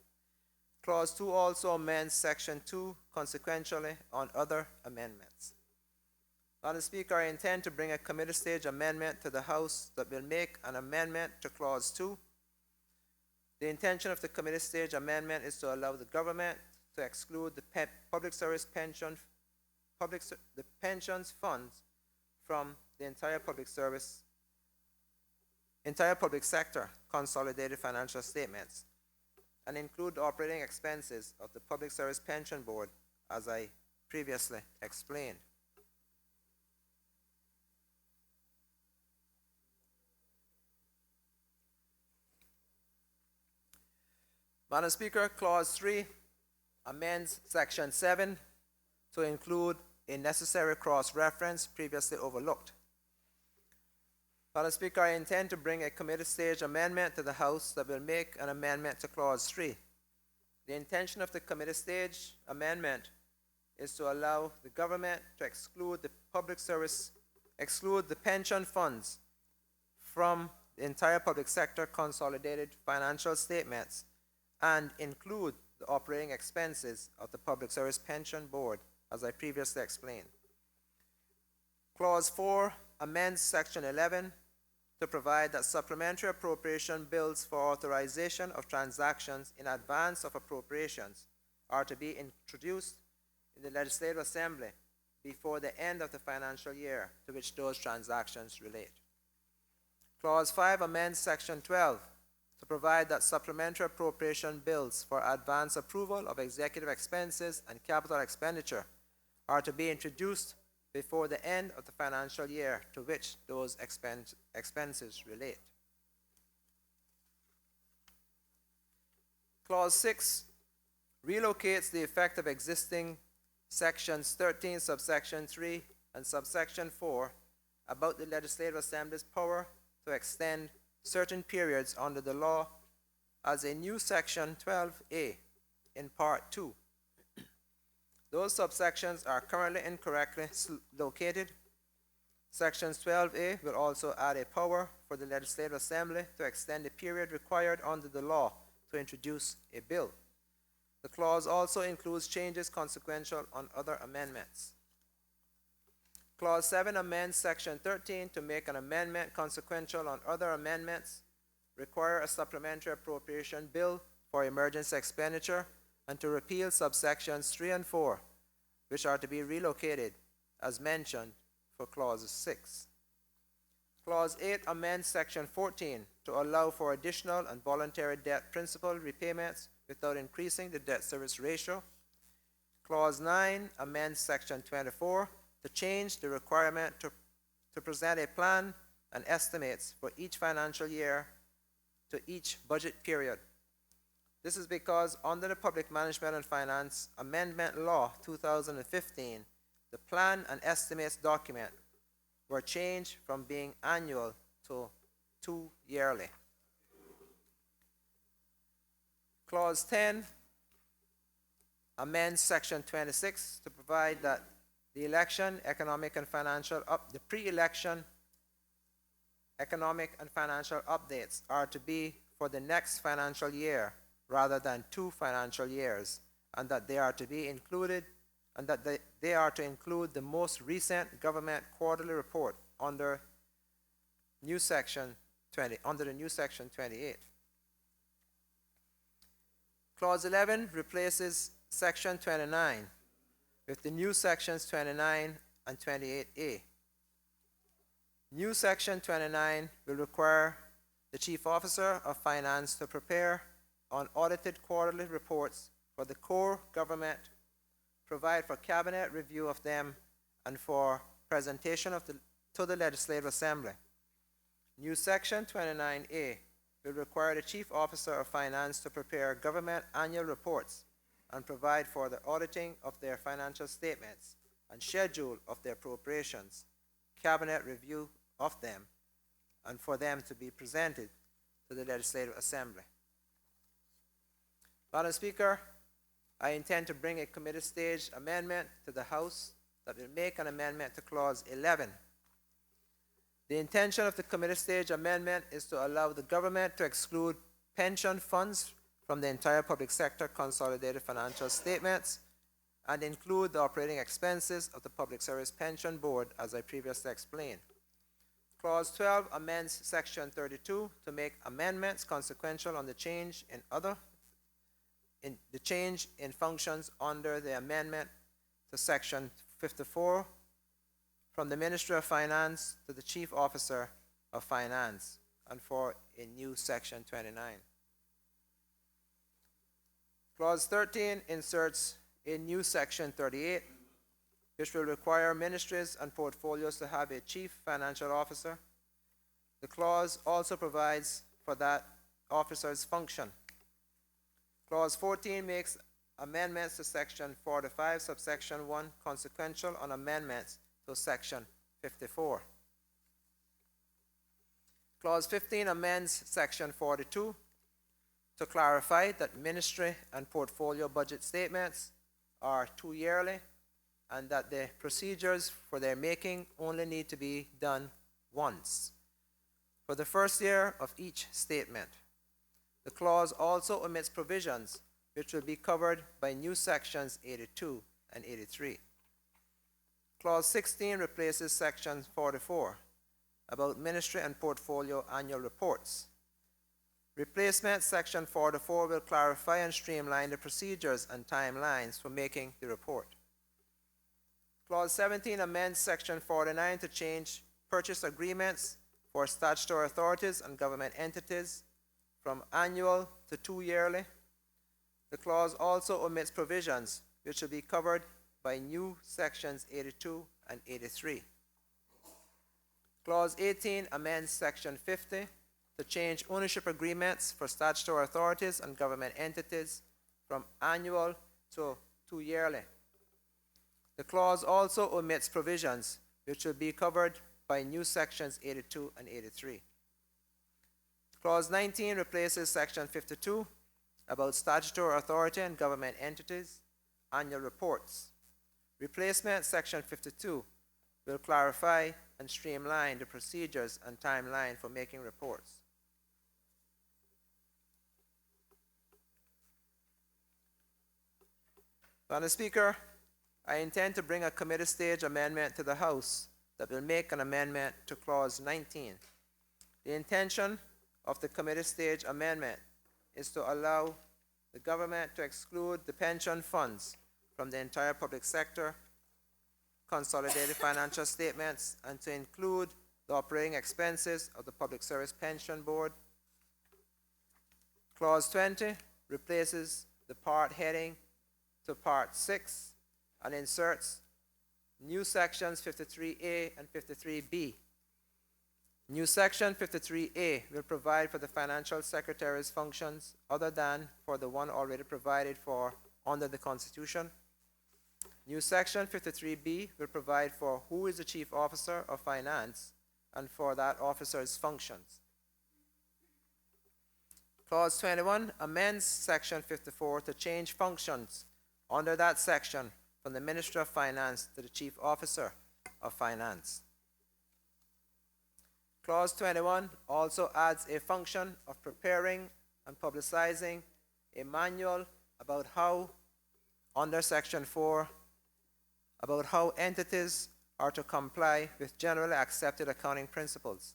D: Clause 2 also amends Section 2 consequentially on other amendments. Madam Speaker, I intend to bring a committee stage amendment to the House that will make an amendment to Clause 2. The intention of the committee stage amendment is to allow the government to exclude the public service pensions funds from the entire public sector consolidated financial statements and include the operating expenses of the Public Service Pension Board, as I previously explained. Madam Speaker, Clause 3 amends Section 7 to include a necessary cross-reference previously overlooked. Madam Speaker, I intend to bring a committee stage amendment to the House that will make an amendment to Clause 3. The intention of the committee stage amendment is to allow the government to exclude the pension funds from the entire public sector consolidated financial statements and include the operating expenses of the Public Service Pension Board, as I previously explained. Clause 4 amends Section 11 to provide that supplementary appropriation bills for authorization of transactions in advance of appropriations are to be introduced in the Legislative Assembly before the end of the financial year to which those transactions relate. Clause 5 amends Section 12 to provide that supplementary appropriation bills for advance approval of executive expenses and capital expenditure are to be introduced before the end of the financial year to which those expenses relate. Clause 6 relocates the effect of existing Sections 13, subsection 3 and subsection 4 about the Legislative Assembly's power to extend certain periods under the law as a new Section 12A in Part 2. Those subsections are currently incorrectly located. Sections 12A will also add a power for the Legislative Assembly to extend the period required under the law to introduce a bill. The clause also includes changes consequential on other amendments. Clause 7 amends Section 13 to make an amendment consequential on other amendments, require a supplementary appropriation bill for emergency expenditure, and to repeal subsections 3 and 4, which are to be relocated, as mentioned for Clause 6. Clause 8 amends Section 14 to allow for additional and voluntary debt principal repayments without increasing the debt service ratio. Clause 9 amends Section 24 to change the requirement to present a plan and estimates for each financial year to each budget period. This is because under the Public Management and Finance Amendment Law 2015, the plan and estimates document were changed from being annual to 2 yearly. Clause 10 amends Section 26 to provide that the election, economic and financial the pre-election economic and financial updates are to be for the next financial year rather than 2 financial years, and that they are to be included and that they are to include the most recent government quarterly report under the new Section 28. Clause 11 replaces Section 29 with the new Sections 29 and 28A. New Section 29 will require the Chief Officer of Finance to prepare unaudited quarterly reports for the core government, provide for Cabinet review of them, and for presentation to the Legislative Assembly. New Section 29A will require the Chief Officer of Finance to prepare government annual reports and provide for the auditing of their financial statements and schedule of their appropriations, Cabinet review of them, and for them to be presented to the Legislative Assembly. Madam Speaker, I intend to bring a committee stage amendment to the House that will make an amendment to Clause 11. The intention of the committee stage amendment is to allow the government to exclude pension funds from the entire public sector consolidated financial statements and include the operating expenses of the Public Service Pension Board, as I previously explained. Clause 12 amends Section 32 to make amendments consequential on the change in functions under the amendment to Section 54 from the Ministry of Finance to the Chief Officer of Finance, and for a new Section 29. Clause 13 inserts a new Section 38, which will require ministries and portfolios to have a Chief Financial Officer. The clause also provides for that officer's function. Clause 14 makes amendments to Section 45, subsection 1, consequential on amendments to Section 54. Clause 15 amends Section 42 to clarify that ministry and portfolio budget statements are 2 yearly and that the procedures for their making only need to be done once for the first year of each statement. The clause also omits provisions which will be covered by new Sections 82 and 83. Clause 16 replaces Section 44 about ministry and portfolio annual reports. Replacement Section 44 will clarify and streamline the procedures and timelines for making the report. Clause 17 amends Section 49 to change purchase agreements for statutory authorities and government entities from annual to 2 yearly. The clause also omits provisions which will be covered by new Sections 82 and 83. Clause 18 amends Section 50 to change ownership agreements for statutory authorities and government entities from annual to 2 yearly. The clause also omits provisions which will be covered by new Sections 82 and 83. Clause 19 replaces Section 52 about statutory authority and government entities annual reports. Replacement Section 52 will clarify and streamline the procedures and timeline for making reports. Madam Speaker, I intend to bring a committee stage amendment to the House that will make an amendment to Clause 19. The intention of the committee stage amendment is to allow the government to exclude the pension funds from the entire public sector consolidated financial statements and to include the operating expenses of the Public Service Pension Board. Clause 20 replaces the part heading to Part 6 and inserts new sections 53A and 53B. New section 53A will provide for the financial secretary's functions other than for the one already provided for under the Constitution. New section 53B will provide for who is the chief officer of finance and for that officer's functions. Clause 21 amends section 54 to change functions under that section from the Minister of Finance to the Chief Officer of Finance. Clause 21 also adds a function of preparing and publicizing a manual about how, under Section 4, about how entities are to comply with generally accepted accounting principles.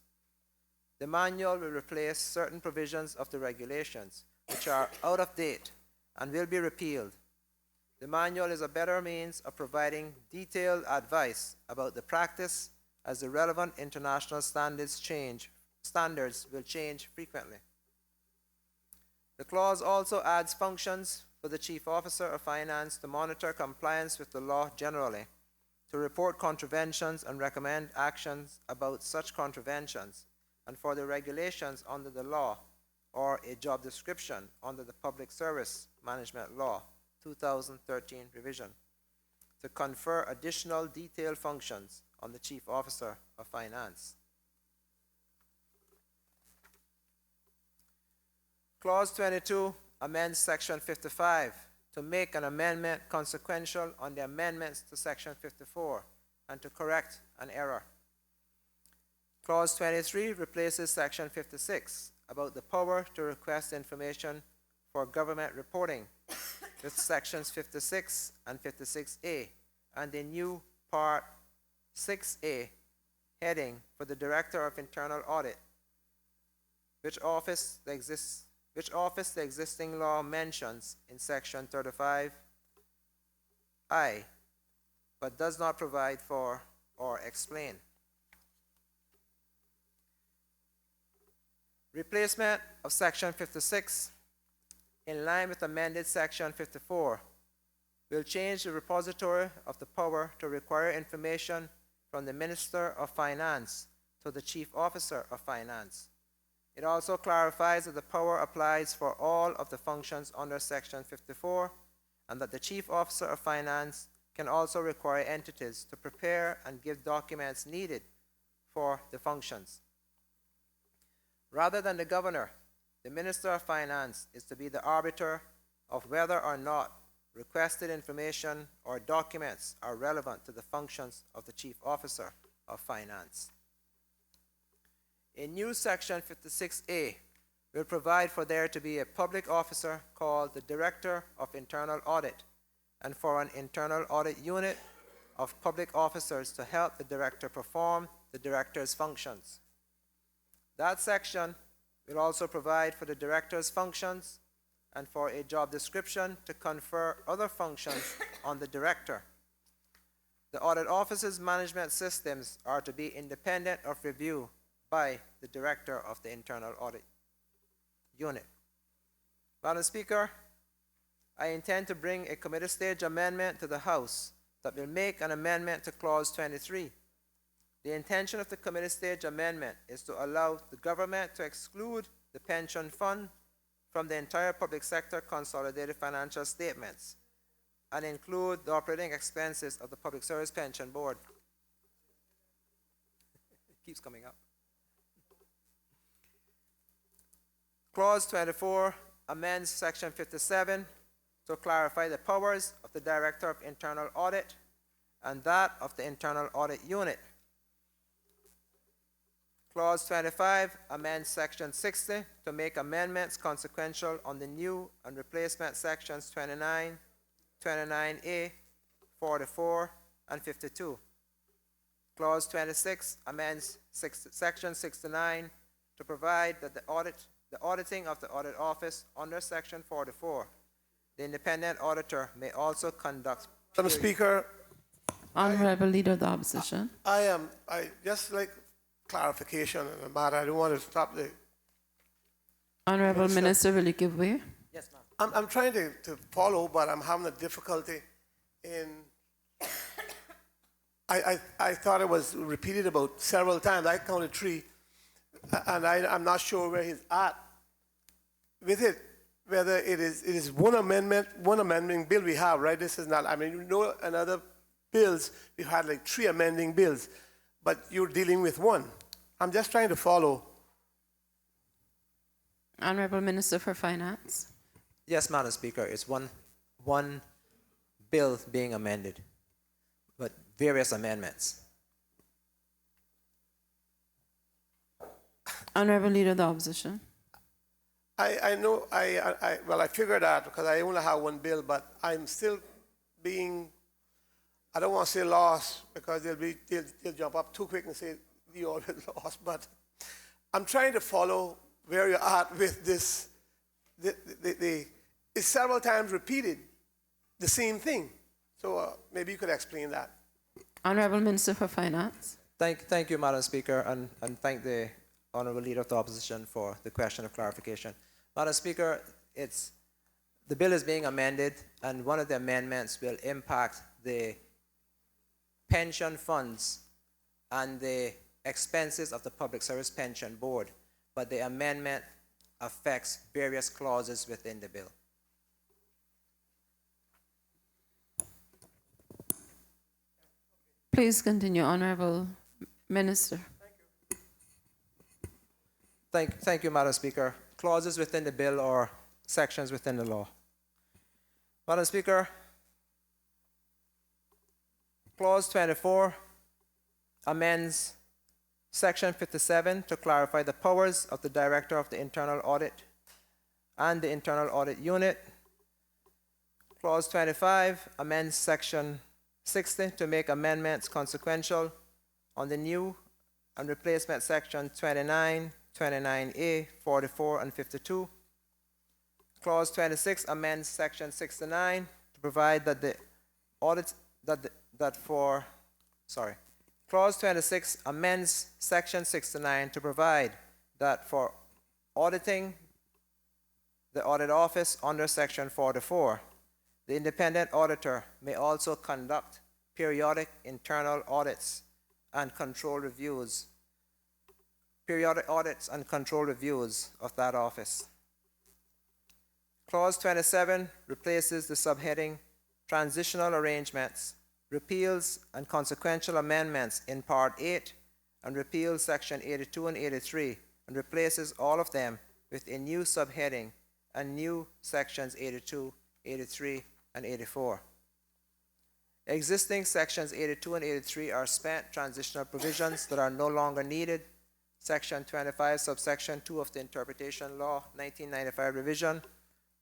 D: The manual will replace certain provisions of the regulations which are out of date and will be repealed. The manual is a better means of providing detailed advice about the practice as the relevant international standards will change frequently. The clause also adds functions for the Chief Officer of Finance to monitor compliance with the law generally, to report contraventions and recommend actions about such contraventions, and for the regulations under the law or a job description under the Public Service Management Law 2013 revision, to confer additional detailed functions on the Chief Officer of Finance. Clause 22 amends Section 55 to make an amendment consequential on the amendments to Section 54 and to correct an error. Clause 23 replaces Section 56 about the power to request information for government reporting with Sections 56 and 56A and a new Part 6A heading for the Director of Internal Audit, which office the existing law mentions in Section 35I, but does not provide for or explain. Replacement of Section 56 in line with amended Section 54 will change the repository of the power to require information from the Minister of Finance to the Chief Officer of Finance. It also clarifies that the power applies for all of the functions under Section 54 and that the Chief Officer of Finance can also require entities to prepare and give documents needed for the functions. Rather than the Governor, the Minister of Finance is to be the arbiter of whether or not requested information or documents are relevant to the functions of the Chief Officer of Finance. A new Section 56A will provide for there to be a public officer called the Director of Internal Audit and for an internal audit unit of public officers to help the Director perform the Director's functions. That section will also provide for the Director's functions and for a job description to confer other functions on the Director. The Audit Office's management systems are to be independent of review by the Director of the Internal Audit Unit. Madam Speaker, I intend to bring a committee stage amendment to the House that will make an amendment to Clause 23. The intention of the committee stage amendment is to allow the government to exclude the pension fund from the entire public sector consolidated financial statements and include the operating expenses of the Public Service Pension Board. It keeps coming up. Clause 24 amends Section 57 to clarify the powers of the Director of Internal Audit and that of the Internal Audit Unit. Clause 25 amends Section 60 to make amendments consequential on the new and replacement Sections 29, 29A, 44, and 52. Clause 26 amends Section 69 to provide that the auditing of the audit office under Section 44, the independent auditor may also conduct.
E: Madam Speaker,
A: Honorable Leader of the Opposition.
E: I just like clarification on the matter. I don't want to stop the.
A: Honorable Minister, will you give way?
D: Yes, ma'am.
E: I'm trying to follow, but I'm having a difficulty in. I thought it was repeated about several times. I counted 3, and I'm not sure where he's at with it. Whether it is one amending bill we have, right? This is not. I mean, you know, in other bills we've had like 3 amending bills, but you're dealing with 1. I'm just trying to follow.
A: Honorable Minister for Finance.
D: Yes, Madam Speaker. It's one bill being amended, but various amendments.
A: Honorable Leader of the Opposition.
E: I know, I figured out because I only have 1 bill, but I'm still being, I don't want to say lost because they'll jump up too quick and say you already lost, but I'm trying to follow where you're at with this. It's several times repeated, the same thing. So maybe you could explain that.
A: Honorable Minister for Finance.
D: Thank you, Madam Speaker, and thank the Honourable Leader of the Opposition for the question of clarification. Madam Speaker, the bill is being amended, and one of the amendments will impact the pension funds and the expenses of the Public Service Pension Board, but the amendment affects various clauses within the bill.
A: Please continue, Honorable Minister.
D: Thank you, Madam Speaker. Clauses within the bill or sections within the law. Madam Speaker, Clause 24 amends Section 57 to clarify the powers of the Director of the Internal Audit and the Internal Audit Unit. Clause 25 amends Section 60 to make amendments consequential on the new and replacement Section 29, 29A, 44, and 52. Clause 26 amends Section 69 to provide that the audit Clause 26 amends Section 69 to provide that for auditing the audit office under Section 44, the independent auditor may also conduct periodic internal audits and control reviews, periodic audits and control reviews of that office. Clause 27 replaces the subheading Transitional Arrangements, repeals and consequential amendments in Part 8, and repeals Section 82 and 83, and replaces all of them with a new subheading and new Sections 82, 83, and 84. Existing Sections 82 and 83 are spent transitional provisions that are no longer needed. Section 25, subsection 2 of the Interpretation Law 1995 revision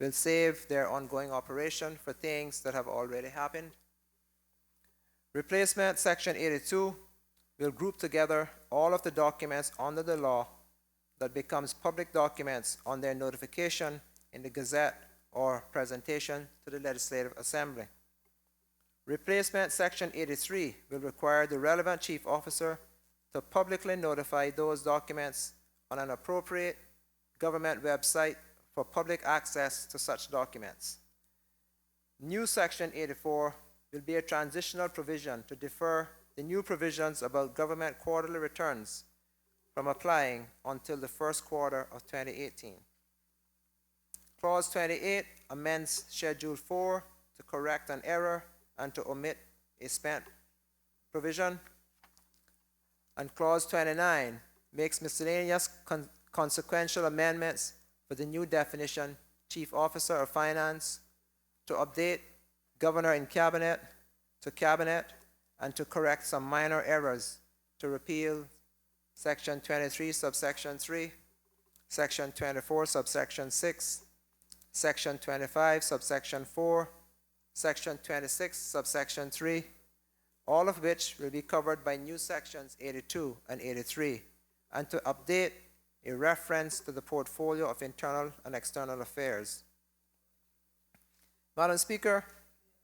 D: will save their ongoing operation for things that have already happened. Replacement Section 82 will group together all of the documents under the law that becomes public documents on their notification in the Gazette or presentation to the Legislative Assembly. Replacement Section 83 will require the relevant chief officer to publicly notify those documents on an appropriate government website for public access to such documents. New Section 84 will be a transitional provision to defer the new provisions about government quarterly returns from applying until the first quarter of 2018. Clause 28 amends Schedule 4 to correct an error and to omit a spent provision. And Clause 29 makes miscellaneous consequential amendments for the new definition, Chief Officer of Finance, to update Governor in Cabinet to Cabinet, and to correct some minor errors, to repeal Section 23, subsection 3, Section 24, subsection 6, Section 25, subsection 4, Section 26, subsection 3, all of which will be covered by new sections 82 and 83, and to update a reference to the portfolio of internal and external affairs. Madam Speaker,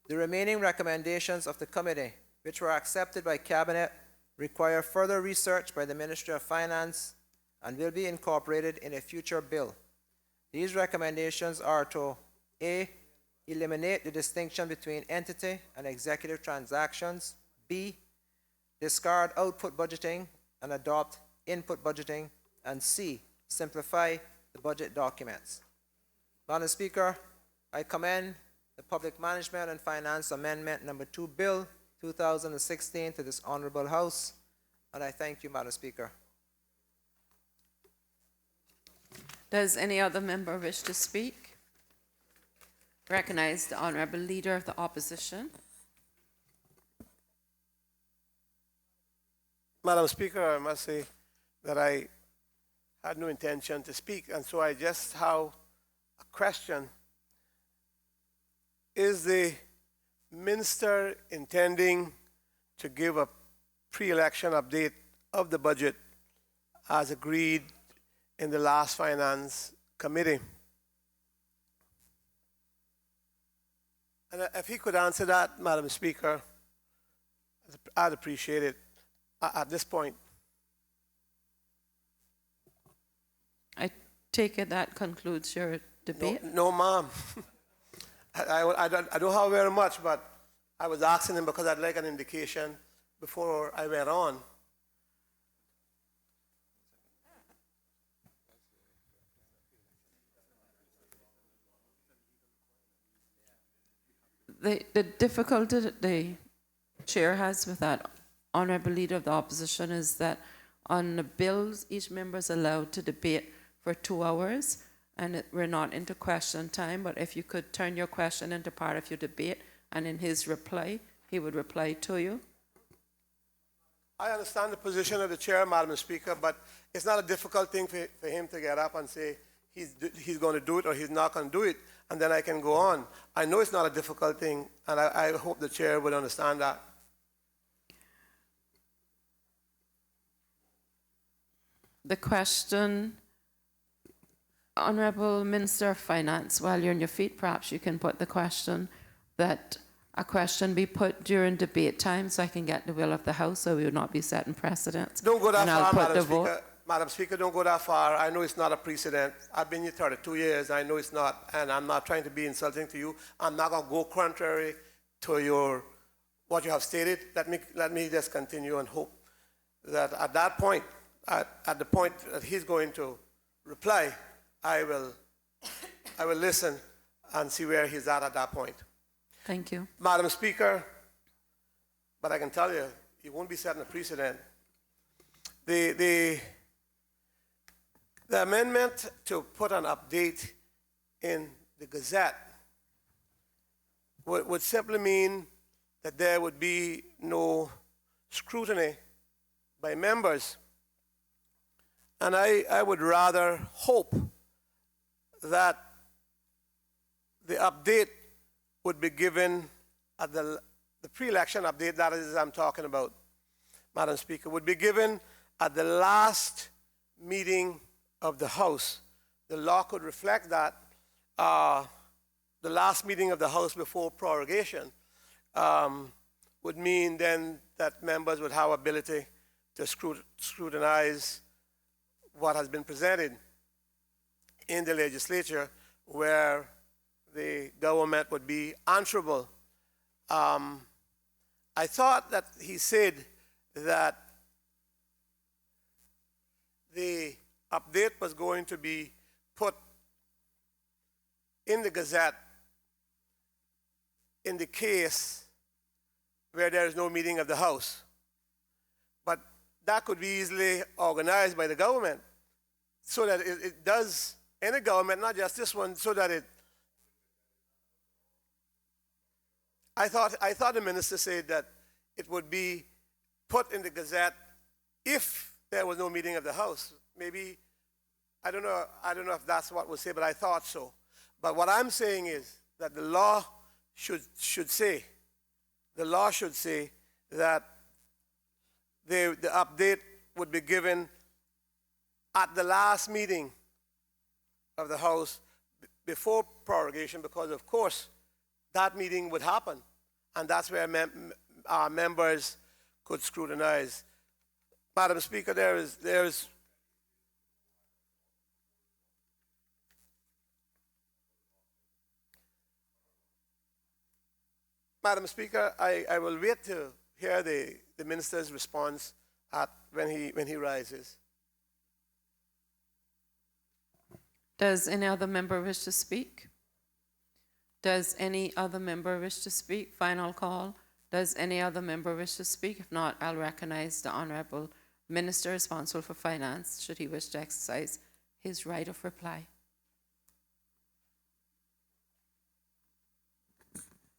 D: the remaining recommendations of the committee, which were accepted by Cabinet, require further research by the Ministry of Finance and will be incorporated in a future bill. These recommendations are to A, eliminate the distinction between entity and executive transactions, B, discard output budgeting and adopt input budgeting, and C, simplify the budget documents. Madam Speaker, I commend the Public Management and Finance Amendment Number 2 Bill 2016 to this Honorable House, and I thank you, Madam Speaker.
A: Does any other member wish to speak? Recognize the Honorable Leader of the Opposition.
E: Madam Speaker, I must say that I had no intention to speak, and so I just have a question. Is the minister intending to give a pre-election update of the budget as agreed in the last Finance Committee? And if he could answer that, Madam Speaker, I'd appreciate it at this point.
A: I take it that concludes your debate?
E: No, ma'am. I don't have very much, but I was asking him because I'd like an indication before I went on.
A: The difficulty that the chair has with that, Honorable Leader of the Opposition, is that on the bills, each member is allowed to debate for 2 hours, and we're not into question time, but if you could turn your question into part of your debate, and in his reply, he would reply to you.
E: I understand the position of the chair, Madam Speaker, but it's not a difficult thing for him to get up and say he's going to do it or he's not going to do it, and then I can go on. I know it's not a difficult thing, and I hope the chair would understand that.
A: The question, Honorable Minister of Finance, while you're on your feet, perhaps you can put the question that a question be put during debate time so I can get the will of the House so we would not be setting precedents.
E: Don't go that
A: and I'll
E: far,
A: put
E: Madam
A: the
E: Speaker.
A: vote.
E: Madam Speaker, don't go that far. I know it's not a precedent. I've been here 32 years. I know it's not, and I'm not trying to be insulting to you. I'm not going to go contrary to what you have stated. Let me just continue and hope that at that point, at the point that he's going to reply, I will listen and see where he's at that point.
A: Thank you.
E: Madam Speaker, but I can tell you, you won't be setting a precedent. The amendment to put an update in the Gazette would simply mean that there would be no scrutiny by members. And I would rather hope that the update would be given at the pre-election update, that is I'm talking about, Madam Speaker, would be given at the last meeting of the House. The law could reflect that the last meeting of the House before prorogation would mean then that members would have ability to scrutinize what has been presented in the legislature, where the government would be answerable. I thought that he said that the update was going to be put in the Gazette in the case where there is no meeting of the House. But that could be easily organized by the government so that it does, any government, not just this one, so that it, I thought the minister said that it would be put in the Gazette if there was no meeting of the House. Maybe, I don't know if that's what was said, but I thought so. But what I'm saying is that the law should say that the update would be given at the last meeting of the House before prorogation, because of course that meeting would happen, and that's where our members could scrutinize. Madam Speaker, there is Madam Speaker, I will wait to hear the minister's response when he rises.
A: Does any other member wish to speak? Does any other member wish to speak? Final call. Does any other member wish to speak? If not, I'll recognize the Honorable Minister responsible for Finance, should he wish to exercise his right of reply.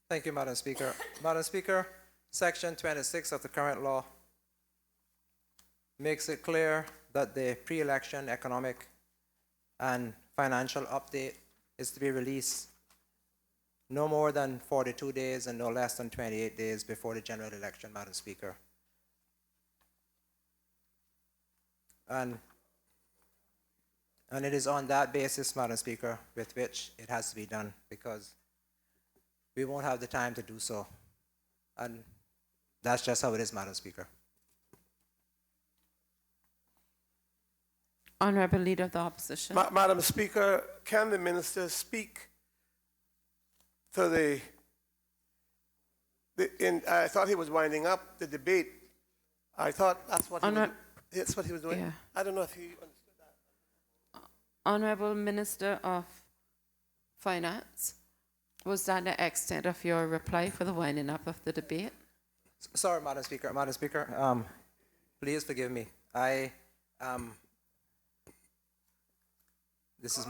D: Thank you, Madam Speaker. Madam Speaker, Section 26 of the current law makes it clear that the pre-election economic and financial update is to be released no more than 42 days and no less than 28 days before the general election, Madam Speaker. And it is on that basis, Madam Speaker, with which it has to be done, because we won't have the time to do so. And that's just how it is, Madam Speaker.
A: Honorable Leader of the Opposition.
E: Madam Speaker, can the minister speak to I thought he was winding up the debate. I thought that's what he was doing.
A: Yeah.
E: I don't know if he understood that.
A: Honorable Minister of Finance, was that the extent of your reply for the winding up of the debate?
D: Sorry, Madam Speaker. Madam Speaker, please forgive me. This is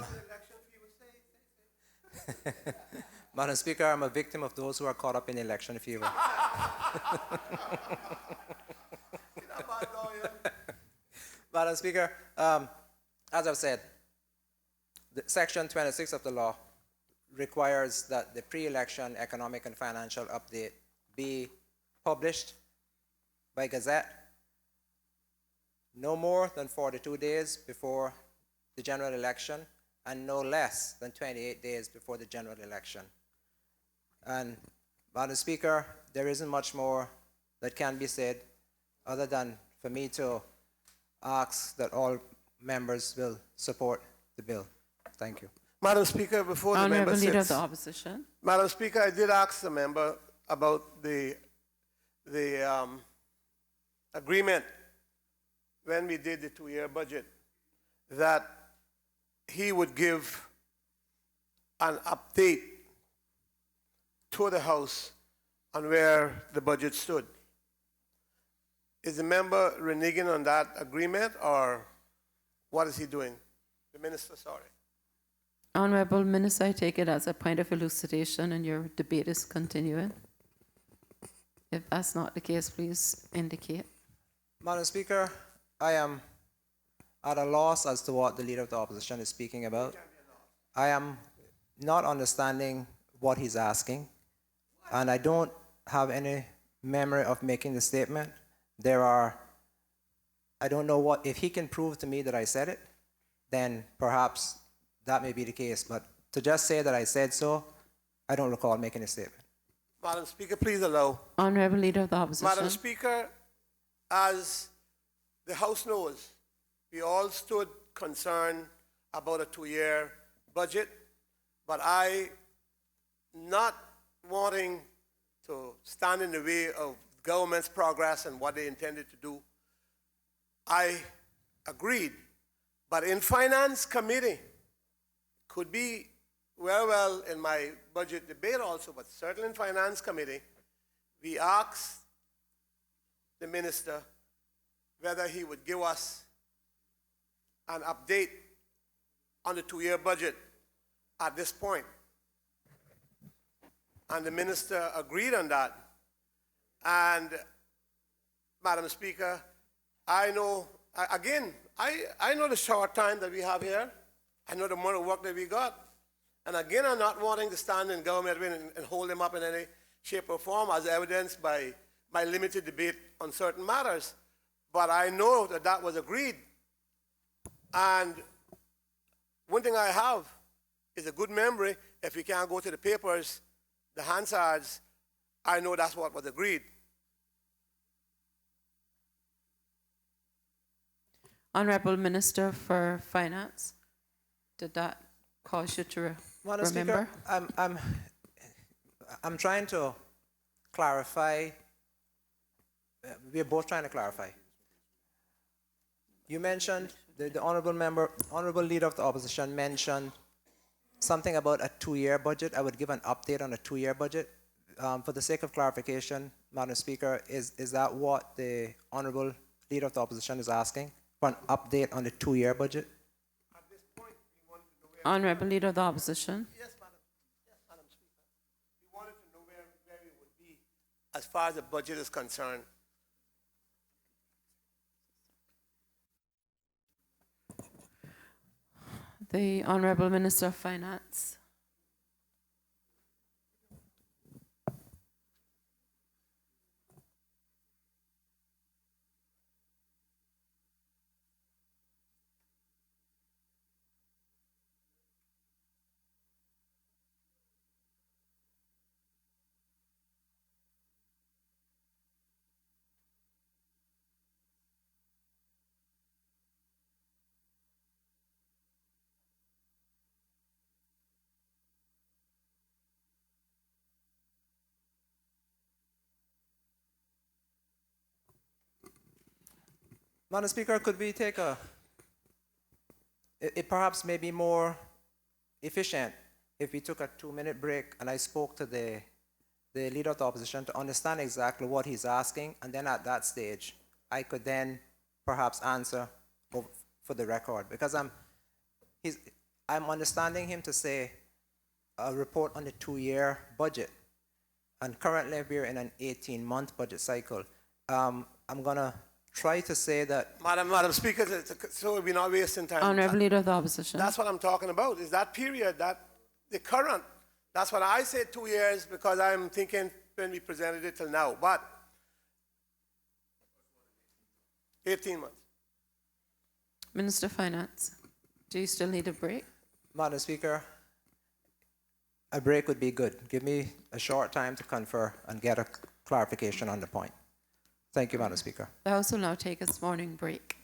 D: Madam Speaker, I'm a victim of those who are caught up in election fever. Madam Speaker, as I've said, Section 26 of the law requires that the pre-election economic and financial update be published by Gazette no more than 42 days before the general election and no less than 28 days before the general election. And, Madam Speaker, there isn't much more that can be said other than for me to ask that all members will support the bill. Thank you.
E: Madam Speaker, before the member
A: Honorable Leader of
E: sits,
A: the Opposition.
E: Madam Speaker, I did ask the member about the agreement when we did the two-year budget, that he would give an update to the House on where the budget stood. Is the member reneging on that agreement, or what is he doing? The minister, sorry.
A: Honorable Minister, I take it as a point of elucidation and your debate is continuing. If that's not the case, please indicate.
D: Madam Speaker, I am at a loss as to what the Leader of the Opposition is speaking about. I am not understanding what he's asking, and I don't have any memory of making the statement. I don't know what, if he can prove to me that I said it, then perhaps that may be the case, but to just say that I said so, I don't recall making a statement.
E: Madam Speaker, please allow.
A: Honorable Leader of the Opposition.
E: Madam Speaker, as the House knows, we all stood concerned about a two-year budget, but I, not wanting to stand in the way of government's progress and what they intended to do, I agreed. But in Finance Committee, could be very well in my budget debate also, but certainly in Finance Committee, we asked the minister whether he would give us an update on the two-year budget at this point. And the minister agreed on that. And, Madam Speaker, I know, again, I know the short time that we have here. I know the amount of work that we got. And again, I'm not wanting to stand in government and hold them up in any shape or form, as evidenced by my limited debate on certain matters. But I know that that was agreed. And one thing I have is a good memory. If we can't go to the papers, the Hansards, I know that's what was agreed.
A: Honorable Minister for Finance, did that cause you to
D: Madam
A: remember?
D: Speaker, I'm trying to clarify. We're both trying to clarify. You mentioned, the honorable leader of the opposition mentioned something about a 2-year budget. I would give an update on a 2-year budget. For the sake of clarification, Madam Speaker, is that what the honorable leader of the opposition is asking? For an update on the 2-year budget?
E: At this point, we wanted to know where.
A: Honorable Leader of the Opposition.
E: Yes, Madam. Yes, Madam Speaker. We wanted to know where we would be as far as the budget is concerned.
A: The Honorable Minister of Finance.
D: Madam Speaker, could we take it perhaps may be more efficient if we took a 2-minute break and I spoke to the leader of the opposition to understand exactly what he's asking, and then at that stage, I could then perhaps answer for the record, because I'm understanding him to say a report on the 2-year budget, and currently we're in an 18-month budget cycle. I'm gonna try to say that.
E: Madam Speaker, so we're not wasting time.
A: Honorable Leader of the Opposition.
E: That's what I'm talking about, is that period, that the current. That's what I said, 2 years, because I'm thinking when we presented it till now. But 18 months.
A: Minister of Finance, do you still need a break?
D: Madam Speaker, a break would be good. Give me a short time to confer and get a clarification on the point. Thank you, Madam Speaker.
A: The House will now take its morning break.